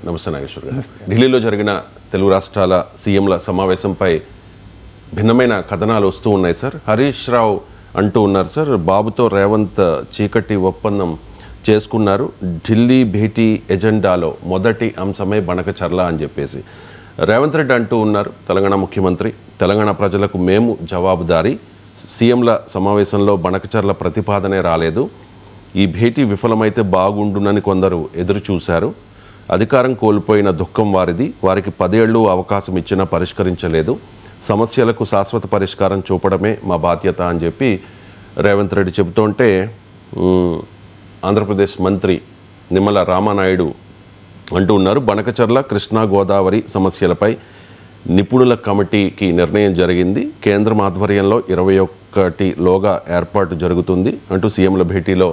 నమస్తే నాగేశ్వర్ గారు. ఢిల్లీలో జరిగిన తెలుగు రాష్ట్రాల సీఎంల సమావేశంపై భిన్నమైన కథనాలు వస్తూ ఉన్నాయి సార్. హరీష్ రావు అంటూ ఉన్నారు సార్, బాబుతో రేవంత్ చీకటి ఒప్పందం చేసుకున్నారు, ఢిల్లీ భేటీ ఎజెండాలో మొదటి అంశమే బనకచర్ల అని చెప్పేసి. రేవంత్ రెడ్డి అంటూ ఉన్నారు, తెలంగాణ ముఖ్యమంత్రి, తెలంగాణ ప్రజలకు మేము జవాబుదారీ, సీఎంల సమావేశంలో బనకచర్ల ప్రతిపాదనే రాలేదు, ఈ భేటీ విఫలమైతే బాగుండునని కొందరు ఎదురు చూశారు, అధికారం కోల్పోయిన దుఃఖం వారిది, వారికి 10 ఏళ్ళు అవకాశం ఇచ్చినా పరిష్కరించలేదు, సమస్యలకు శాశ్వత పరిష్కారం చూపడమే మా బాధ్యత అని చెప్పి రేవంత్ రెడ్డి చెబుతుంటే, ఆంధ్రప్రదేశ్ మంత్రి నిమ్మల రామానాయుడు అంటూ ఉన్నారు, బనకచర్ల కృష్ణా గోదావరి సమస్యలపై నిపుణుల కమిటీకి నిర్ణయం జరిగింది, కేంద్రం ఆధ్వర్యంలో 21లోగా ఏర్పాటు జరుగుతుంది అంటూ సీఎంల భేటీలో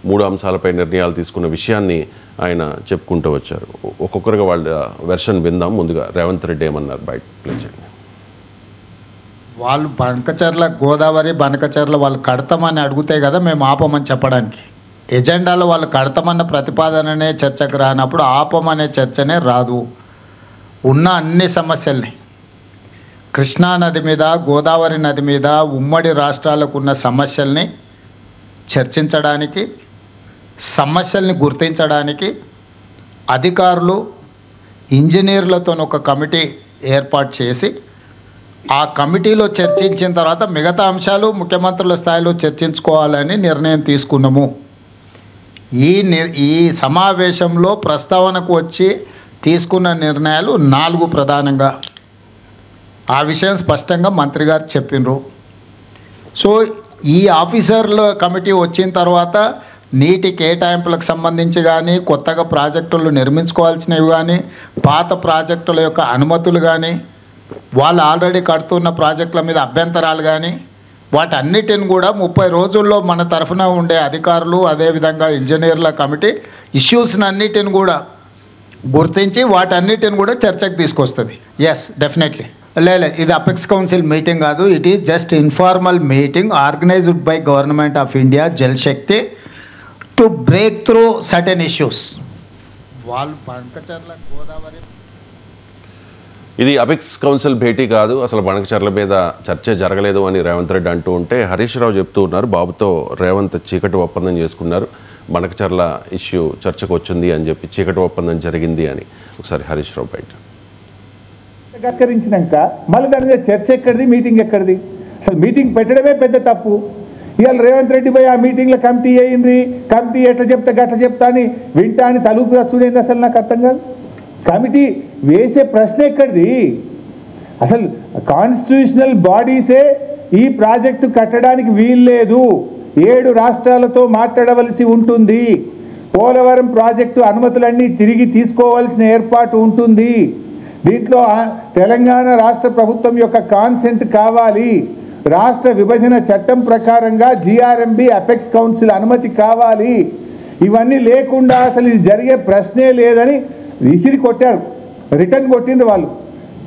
3 అంశాలపై నిర్ణయాలు తీసుకున్న విషయాన్ని ఆయన చెప్పుకుంటూ వచ్చారు. ఒక్కొక్కరుగా వాళ్ళ వెర్షన్ విందాం. ముందుగా రేవంత్ రెడ్డి ఏమన్నారు బయట ప్లే చేయండి. వాళ్ళు బనకచర్ల గోదావరి బనకచర్ల వాళ్ళు కడతామని అడిగితే కదా మేము ఆపమని చెప్పడానికి. ఎజెండాలో వాళ్ళు కడతామన్న ప్రతిపాదననే చర్చకు రానప్పుడు ఆపమనే చర్చనే రాదు. ఉన్న అన్ని సమస్యల్ని కృష్ణా నది మీద గోదావరి నది మీద ఉమ్మడి రాష్ట్రాలకు ఉన్న సమస్యల్ని చర్చించడానికి, సమస్యల్ని గుర్తించడానికి అధికారులు ఇంజనీర్లతో ఒక కమిటీ ఏర్పాటు చేసి ఆ కమిటీలో చర్చించిన తర్వాత మిగతా అంశాలు ముఖ్యమంత్రుల స్థాయిలో చర్చించుకోవాలని నిర్ణయం తీసుకున్నాము. ఈ సమావేశంలో ప్రస్తావనకు వచ్చి తీసుకున్న నిర్ణయాలు 4 ప్రధానంగా. ఆ విషయం స్పష్టంగా మంత్రి గారు చెప్పినారు. సో ఈ ఆఫీసర్ల కమిటీ వచ్చిన తర్వాత నీటి కేటాయింపులకు సంబంధించి కానీ, కొత్తగా ప్రాజెక్టులు నిర్మించుకోవాల్సినవి కానీ, పాత ప్రాజెక్టుల యొక్క అనుమతులు కానీ, వాళ్ళు ఆల్రెడీ కడుతున్న ప్రాజెక్టుల మీద అభ్యంతరాలు కానీ, వాటన్నిటిని కూడా 30 రోజుల్లో మన తరఫున ఉండే అధికారులు అదేవిధంగా ఇంజనీర్ల కమిటీ ఇష్యూస్ని అన్నిటిని కూడా గుర్తించి వాటన్నిటిని కూడా చర్చకు తీసుకొస్తుంది. Yes, definitely. లేదు, ఇది అపెక్స్ కౌన్సిల్ మీటింగ్ కాదు, it is just informal meeting organised by government of India Jal Shakti to break through certain issues. వాళ్ళు బనకచర్ల గోదావరి ఇది అపెక్స్ కౌన్సిల్ భేటీ కాదు, అసలు బనకచర్ల మీద చర్చ జరగలేదు అని రేవంత్ రెడ్డి అంటూ ఉంటే, హరీష్ రావు చెప్తూ ఉన్నారు, బాబుతో రేవంత్ చీకటి ఒప్పందం చేసుకున్నారు, బనకచర్ల ఇష్యూ చర్చకు వచ్చింది అని చెప్పి చీకటి ఒప్పందం జరిగింది అని. ఒకసారి హరీష్ రావు బయట తిరస్కరించినాక మళ్ళీ దాని మీద చర్చ ఎక్కడిది, మీటింగ్ ఎక్కడిది? అసలు మీటింగ్ పెట్టడమే పెద్ద తప్పు. ఇవాళ రేవంత్ రెడ్డి పోయి ఆ మీటింగ్లో కమిటీ అయ్యింది, కమిటీ ఎట్లా చెప్తా గట్ల చెప్తా అని వింటా అని తలుపు చూడేది. అసలు నాకు అర్థం కాదు, కమిటీ వేసే ప్రశ్న ఎక్కడిది? అసలు కాన్స్టిట్యూషనల్ బాడీసే ఈ ప్రాజెక్టు కట్టడానికి వీల్లేదు, 7 రాష్ట్రాలతో మాట్లాడవలసి ఉంటుంది, పోలవరం ప్రాజెక్టు అనుమతులన్నీ తిరిగి తీసుకోవాల్సిన ఏర్పాటు ఉంటుంది, దీంట్లో తెలంగాణ రాష్ట్ర ప్రభుత్వం యొక్క కాన్సెంట్ కావాలి, రాష్ట్ర విభజన చట్టం ప్రకారంగా జిఆర్ఎంబి అపెక్స్ కౌన్సిల్ అనుమతి కావాలి. ఇవన్నీ లేకుండా అసలు ఇది జరిగే ప్రశ్నే లేదని విసిరి కొట్టారు, రిటర్న్ కొట్టిండ్రు వాళ్ళు.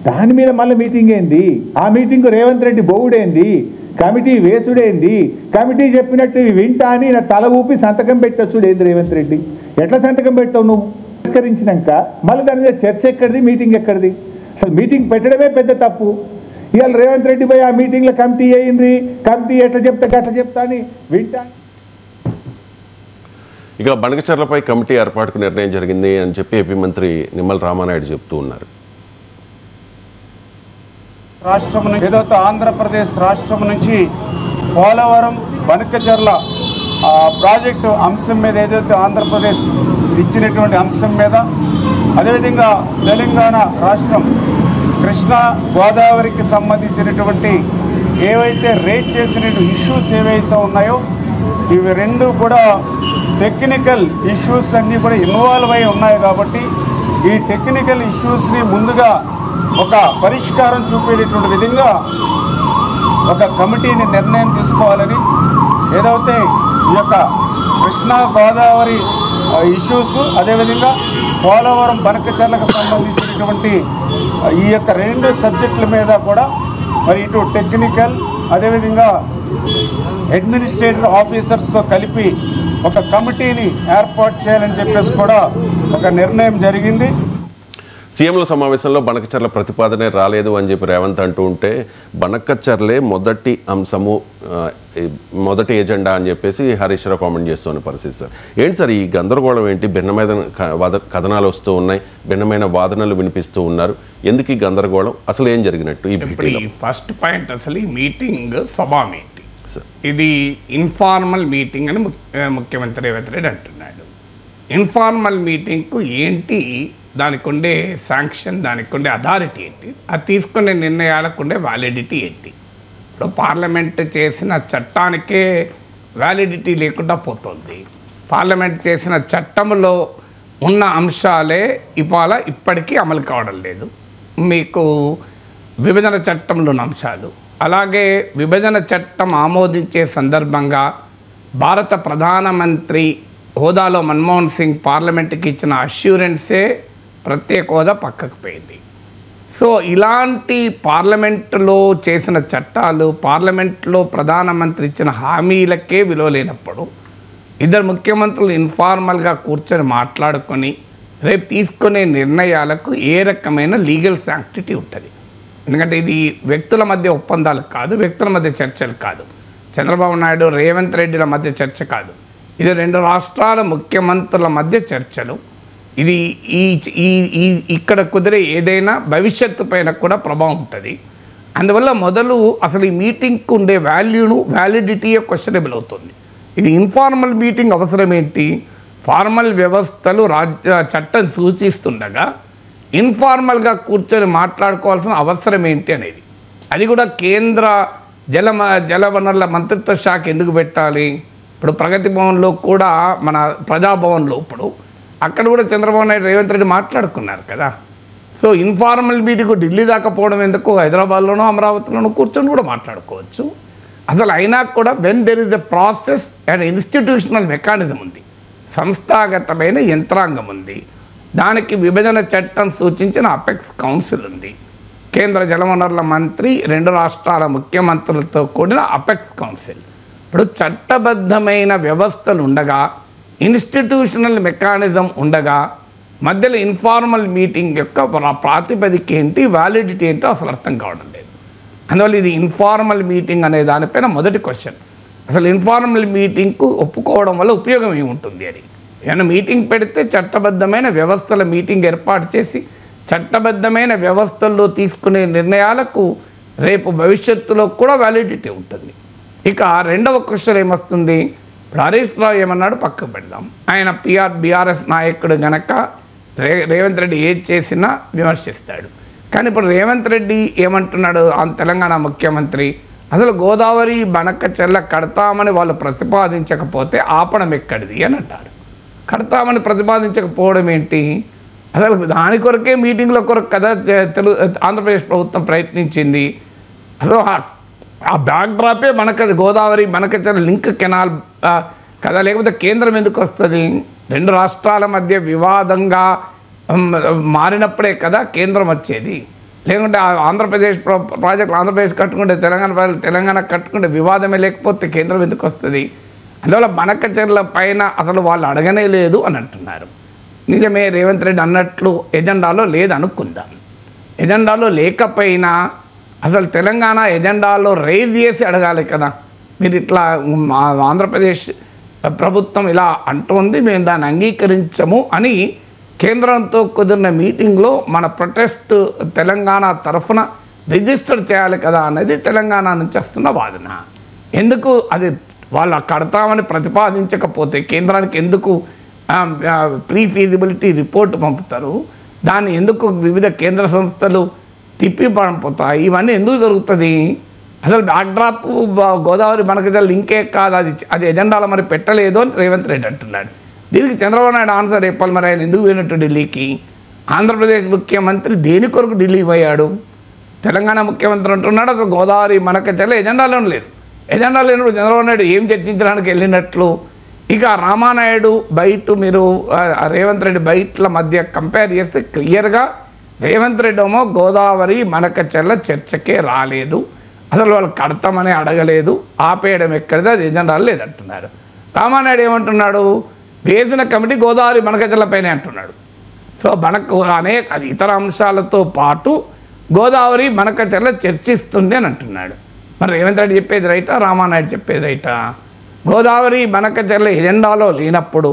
దాని మీద మళ్ళీ మీటింగ్ ఏంది? ఆ మీటింగ్ రేవంత్ రెడ్డి బోవుడేంది, కమిటీ వేసుడేంది, కమిటీ చెప్పినట్టు వింటా అని నా తల ఊపి సంతకం పెట్టొచ్చుడు ఏంది రేవంత్ రెడ్డి? ఎట్లా సంతకం పెడతావు నువ్వు? తిరస్కరించినాక మళ్ళీ దాని మీద చర్చ ఎక్కడిది, మీటింగ్ ఎక్కడిది? అసలు మీటింగ్ పెట్టడమే పెద్ద తప్పు. ఇవాళ రేవంత్ రెడ్డి పోయి ఆ మీటింగ్లో కమిటీ అయ్యింది, కమిటీ ఎట్లా చెప్తా గట్ల చెప్తా అని వింటా. ఇక బనకచర్లపై కమిటీ ఏర్పాటుకు నిర్ణయం జరిగింది అని చెప్పి ఏపీ మంత్రి నిమ్మల రామానాయుడు చెప్తూ ఉన్నారు. రాష్ట్రం నుంచి ఏదైతే ఆంధ్రప్రదేశ్ రాష్ట్రం నుంచి పోలవరం బనకచర్ల ప్రాజెక్టు అంశం మీద ఏదైతే ఆంధ్రప్రదేశ్ ఇచ్చినటువంటి అంశం మీద, అదేవిధంగా తెలంగాణ రాష్ట్రం కృష్ణా గోదావరికి సంబంధించినటువంటి ఏవైతే రేజ్ చేసిన ఇష్యూస్ ఏవైతే ఉన్నాయో ఇవి 2 కూడా టెక్నికల్ ఇష్యూస్ అన్నీ కూడా ఇన్వాల్వ్ అయి ఉన్నాయి. కాబట్టి ఈ టెక్నికల్ ఇష్యూస్ని ముందుగా ఒక పరిష్కారం చూపేటటువంటి విధంగా ఒక కమిటీని నిర్ణయం తీసుకోవాలని, ఏదైతే ఈ యొక్క కృష్ణా గోదావరి ఇష్యూస్ అదేవిధంగా పోలవరం బనకచర్లకు సంబంధించినటువంటి ఈ యొక్క 2 సబ్జెక్టుల మీద కూడా మరి ఇటు టెక్నికల్ అదేవిధంగా అడ్మినిస్ట్రేటివ్ ఆఫీసర్స్తో కలిపి ఒక కమిటీని ఏర్పాటు చేయాలని చెప్పేసి కూడా ఒక నిర్ణయం జరిగింది. సీఎంల సమావేశంలో బనకచర్ల ప్రతిపాదనే రాలేదు అని చెప్పి రేవంత్ అంటూ ఉంటే బనకచర్లే మొదటి అంశము, మొదటి ఎజెండా అని చెప్పేసి హరీష్ రావు కామెంట్ చేస్తున్న పరిస్థితి సార్. ఏంటి సార్ ఈ గందరగోళం ఏంటి? భిన్నమైన కథనాలు వస్తూ ఉన్నాయి, భిన్నమైన వాదనలు వినిపిస్తూ ఉన్నారు. ఎందుకు ఈ గందరగోళం? అసలు ఏం జరిగినట్టు ఈ భేటీలో? ఫస్ట్ పాయింట్, అసలు ఈ మీటింగ్ సభా మీటింగ్, ఇది ఇన్ఫార్మల్ మీటింగ్ అని ముఖ్యమంత్రి రేవంత్ రెడ్డి అంటున్నాడు. ఇన్ఫార్మల్ మీటింగ్కు ఏంటి దానికి ఉండే శాంక్షన్, దానికి ఉండే అథారిటీ ఏంటి, అది తీసుకునే నిర్ణయాలకు ఉండే వ్యాలిడిటీ ఏంటి? ఇప్పుడు పార్లమెంట్ చేసిన చట్టానికే వ్యాలిడిటీ లేకుండా పోతుంది. పార్లమెంట్ చేసిన చట్టంలో ఉన్న అంశాలే ఇప్పటికీ అమలు కావడం లేదు. మీకు విభజన చట్టంలో ఉన్న అంశాలు, అలాగే విభజన చట్టం ఆమోదించే సందర్భంగా భారత ప్రధానమంత్రి హోదాలో మన్మోహన్ సింగ్ పార్లమెంట్కి ఇచ్చిన అష్యూరెన్సే ప్రత్యేక హోదా పక్కకు పోయింది. సో ఇలాంటి పార్లమెంటులో చేసిన చట్టాలు, పార్లమెంట్లో ప్రధానమంత్రి ఇచ్చిన హామీలకే విలువ లేనప్పుడు ఇద్దరు ముఖ్యమంత్రులు ఇన్ఫార్మల్గా కూర్చొని మాట్లాడుకొని రేపు తీసుకునే నిర్ణయాలకు ఏ రకమైన లీగల్ శాంక్టిటీ ఉంటుంది? ఎందుకంటే ఇది వ్యక్తుల మధ్య ఒప్పందాలు కాదు, వ్యక్తుల మధ్య చర్చలు కాదు, చంద్రబాబు నాయుడు రేవంత్ రెడ్డిల మధ్య చర్చ కాదు, ఇది రెండు రాష్ట్రాల ముఖ్యమంత్రుల మధ్య చర్చలు. ఇది ఇక్కడ కుదిరే ఏదైనా భవిష్యత్తు పైన కూడా ప్రభావం ఉంటుంది. అందువల్ల మొదలు అసలు ఈ మీటింగ్కి ఉండే వ్యాలిడిటీయే క్వశ్చనబుల్ అవుతుంది. ఇది ఇన్ఫార్మల్ మీటింగ్ అవసరం ఏంటి? ఫార్మల్ వ్యవస్థలు చట్టం సూచిస్తుండగా ఇన్ఫార్మల్గా కూర్చొని మాట్లాడుకోవాల్సిన అవసరం ఏంటి అనేది, అది కూడా కేంద్ర జలవనరుల మంత్రిత్వ శాఖ ఎందుకు పెట్టాలి? ఇప్పుడు ప్రగతి భవన్లో కూడా, మన ప్రజాభవన్లో ఇప్పుడు అక్కడ కూడా చంద్రబాబు నాయుడు రేవంత్ రెడ్డి మాట్లాడుకున్నారు కదా. సో ఇన్ఫార్మల్ మీటింగ్ ఢిల్లీ దాకా పోవడం ఎందుకు? హైదరాబాద్లోనో అమరావతిలోనో కూర్చొని కూడా మాట్లాడుకోవచ్చు. అసలు అయినా కూడా when there is a process and institutional mechanism ఉంది, సంస్థాగతమైన యంత్రాంగం ఉంది, దానికి విభజన చట్టం సూచించిన అపెక్స్ కౌన్సిల్ ఉంది, కేంద్ర జలవనరుల మంత్రి, రెండు రాష్ట్రాల ముఖ్యమంత్రులతో కూడిన అపెక్స్ కౌన్సిల్. ఇప్పుడు చట్టబద్ధమైన వ్యవస్థలు ఉండగా, ఇన్స్టిట్యూషనల్ మెకానిజం ఉండగా, మధ్యలో ఇన్ఫార్మల్ మీటింగ్ యొక్క ప్రాతిపదిక ఏంటి, వ్యాలిడిటీ ఏంటో అసలు అర్థం కావడం లేదు. అందువల్ల ఇది ఇన్ఫార్మల్ మీటింగ్ అనే దానిపైన మొదటి క్వశ్చన్. అసలు ఇన్ఫార్మల్ మీటింగ్కు ఒప్పుకోవడం వల్ల ఉపయోగం ఏముంటుంది అని. ఏమైనా మీటింగ్ పెడితే చట్టబద్ధమైన వ్యవస్థల మీటింగ్ ఏర్పాటు చేసి చట్టబద్ధమైన వ్యవస్థల్లో తీసుకునే నిర్ణయాలకు రేపు భవిష్యత్తులో కూడా వ్యాలిడిటీ ఉంటుంది. ఇక రెండవ క్వశ్చన్ ఏమొస్తుంది? ఇప్పుడు హరీష్ రావు ఏమన్నాడు పక్కకు పెడదాం. ఆయన బీఆర్ఎస్ నాయకుడు గనక రేవంత్ రెడ్డి ఏది చేసినా విమర్శిస్తాడు. కానీ ఇప్పుడు రేవంత్ రెడ్డి ఏమంటున్నాడు? తెలంగాణ ముఖ్యమంత్రి అసలు గోదావరి బనకచెర్ల కడతామని వాళ్ళు ప్రతిపాదించకపోతే ఆపడం ఎక్కడిది అని అంటారు. కడతామని ప్రతిపాదించకపోవడం ఏంటి? అసలు దాని కొరకే మీటింగ్ల కొరకు కదా ఆంధ్రప్రదేశ్ ప్రభుత్వం ప్రయత్నించింది. అసలు ఆ బ్యాక్డ్రాపే గోదావరి బనకచెర్ల లింక్ కెనాల్ కదా, లేకపోతే కేంద్రం ఎందుకు వస్తుంది? రెండు రాష్ట్రాల మధ్య వివాదంగా మారినప్పుడే కదా కేంద్రం వచ్చేది. లేకుంటే ఆంధ్రప్రదేశ్ ప్రాజెక్టులు ఆంధ్రప్రదేశ్ కట్టుకుంటే తెలంగాణ కట్టుకుంటే వివాదమే లేకపోతే కేంద్రం ఎందుకు వస్తుంది? అందువల్ల బనకచెర్ల పైన అసలు వాళ్ళు అడగనే లేదు అని అంటున్నారు. నిజమే, రేవంత్ రెడ్డి అన్నట్లు ఎజెండాలో లేదనుకుందాం. ఎజెండాలో లేకపోయినా అసలు తెలంగాణ ఎజెండాలో రైజ్ చేసి అడగాలి కదా. మీరు ఇట్లా ఆంధ్రప్రదేశ్ ప్రభుత్వం ఇలా అంటోంది, మేము దాన్ని అంగీకరించము అని కేంద్రంతో కుదిరిన మీటింగ్లో మన ప్రొటెస్ట్ తెలంగాణ తరఫున రిజిస్టర్ చేయాలి కదా అనేది తెలంగాణ నుంచి వస్తున్న వాదన. ఎందుకు అది వాళ్ళు కడతామని ప్రతిపాదించకపోతే కేంద్రానికి ఎందుకు ప్రీ ఫీజిబిలిటీ రిపోర్ట్ పంపుతారు? దాన్ని ఎందుకు వివిధ కేంద్ర సంస్థలు తిప్పి పంపుతాయి? ఇవన్నీ ఎందుకు జరుగుతుంది? అసలు బ్యాక్డ్రాప్ గోదావరి బనకచెర్ల లింకే కాదు, అది ఎజెండాలో మరి పెట్టలేదు అని రేవంత్ రెడ్డి అంటున్నాడు. దీనికి చంద్రబాబు నాయుడు ఆన్సర్ చెప్పాలి. మరి ఆయన ఎందుకు పోయినట్టు ఢిల్లీకి? ఆంధ్రప్రదేశ్ ముఖ్యమంత్రి దేని కొరకు ఢిల్లీ పోయాడు? తెలంగాణ ముఖ్యమంత్రి అంటున్నాడు అసలు గోదావరి బనకచెర్ల ఎజెండాలోనే లేదు. ఎజెండా లేనప్పుడు చంద్రబాబు నాయుడు ఏం చర్చించడానికి వెళ్ళినట్లు? ఇక రామానాయుడు బయట, మీరు రేవంత్ రెడ్డి బయటల మధ్య కంపేర్ చేస్తే క్లియర్గా రేవంత్ రెడ్డి ఏమో గోదావరి బనకచెర్ల చర్చకే రాలేదు, అసలు వాళ్ళు కడతామని అడగలేదు, ఆపేయడం ఎక్కడిది, అది ఎజెండాలు లేదంటున్నారు. రామానాయుడు ఏమంటున్నాడు? వేసిన కమిటీ గోదావరి బనకచెర్ల పైనే అంటున్నాడు. సో మనకు అనేక ఇతర అంశాలతో పాటు గోదావరి బనకచెర్ల చర్చిస్తుంది అని అంటున్నాడు. మరి రేవంత్ రెడ్డి చెప్పేది రైటా, రామానాయుడు చెప్పేది రైటా? గోదావరి బనకచెర్ల ఎజెండాలో లేనప్పుడు,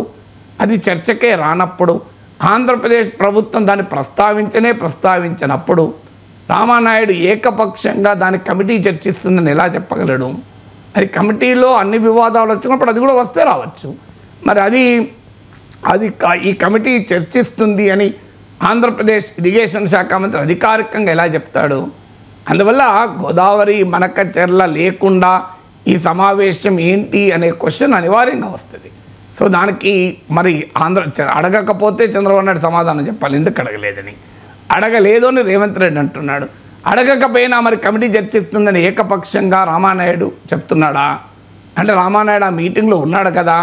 అది చర్చకే రానప్పుడు, ఆంధ్రప్రదేశ్ ప్రభుత్వం దాన్ని ప్రస్తావించినప్పుడు రామానాయుడు ఏకపక్షంగా దాని కమిటీ చర్చిస్తుందని ఎలా చెప్పగలడు? అది కమిటీలో అన్ని వివాదాలు వచ్చినప్పుడు అది కూడా వస్తే రావచ్చు. మరి అది ఈ కమిటీ చర్చిస్తుంది అని ఆంధ్రప్రదేశ్ ఇరిగేషన్ శాఖ మంత్రి అధికారికంగా ఎలా చెప్తాడు? అందువల్ల గోదావరి బనకచెర్ల లేకుండా ఈ సమావేశం ఏంటి అనే క్వశ్చన్ అనివార్యంగా వస్తుంది. సో దానికి మరి అడగకపోతే చంద్రబాబు నాయుడు సమాధానం చెప్పాలి, ఎందుకు అడగలేదని. అడగలేదు అని రేవంత్ రెడ్డి అంటున్నాడు. అడగకపోయినా మరి కమిటీ చర్చిస్తుందని ఏకపక్షంగా రామానాయుడు చెప్తున్నాడా? అంటే రామానాయుడు ఆ మీటింగ్లో ఉన్నాడు కదా.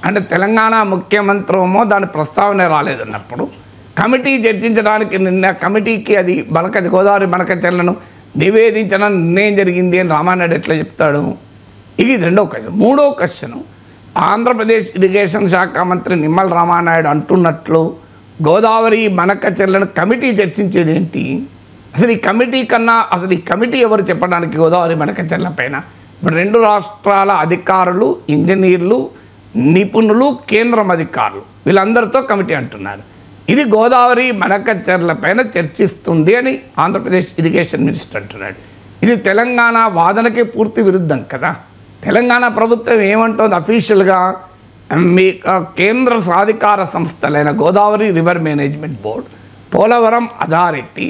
అంటే తెలంగాణ ముఖ్యమంత్రి దాని ప్రస్తావన రాలేదన్నప్పుడు కమిటీ చర్చించడానికి నిన్న కమిటీకి అది గోదావరి బనకచెర్లను నివేదించిన నిర్ణయం జరిగింది అని రామానాయుడు ఎట్లా చెప్తాడు? ఇది రెండో క్వశ్చన్. మూడో క్వశ్చన్, ఆంధ్రప్రదేశ్ ఇరిగేషన్ శాఖ మంత్రి నిమ్మల రామానాయుడు అంటున్నట్లు గోదావరి బనకచెర్లను కమిటీ చర్చించేది ఏంటి? అసలు ఈ కమిటీ ఎవరు చెప్పడానికి గోదావరి బనకచెర్ల పైన? ఇప్పుడు రెండు రాష్ట్రాల అధికారులు, ఇంజనీర్లు, నిపుణులు, కేంద్రం అధికారులు వీళ్ళందరితో కమిటీ అంటున్నారు. ఇది గోదావరి బనకచెర్ల పైన చర్చిస్తుంది అని ఆంధ్రప్రదేశ్ ఇరిగేషన్ మినిస్టర్ అంటున్నాడు. ఇది తెలంగాణ వాదనకే పూర్తి విరుద్ధం కదా. తెలంగాణ ప్రభుత్వం ఏమంటుంది అఫీషియల్గా? మీ కేంద్ర సాధికార సంస్థలైన Godavari river management board, Polavaram authority,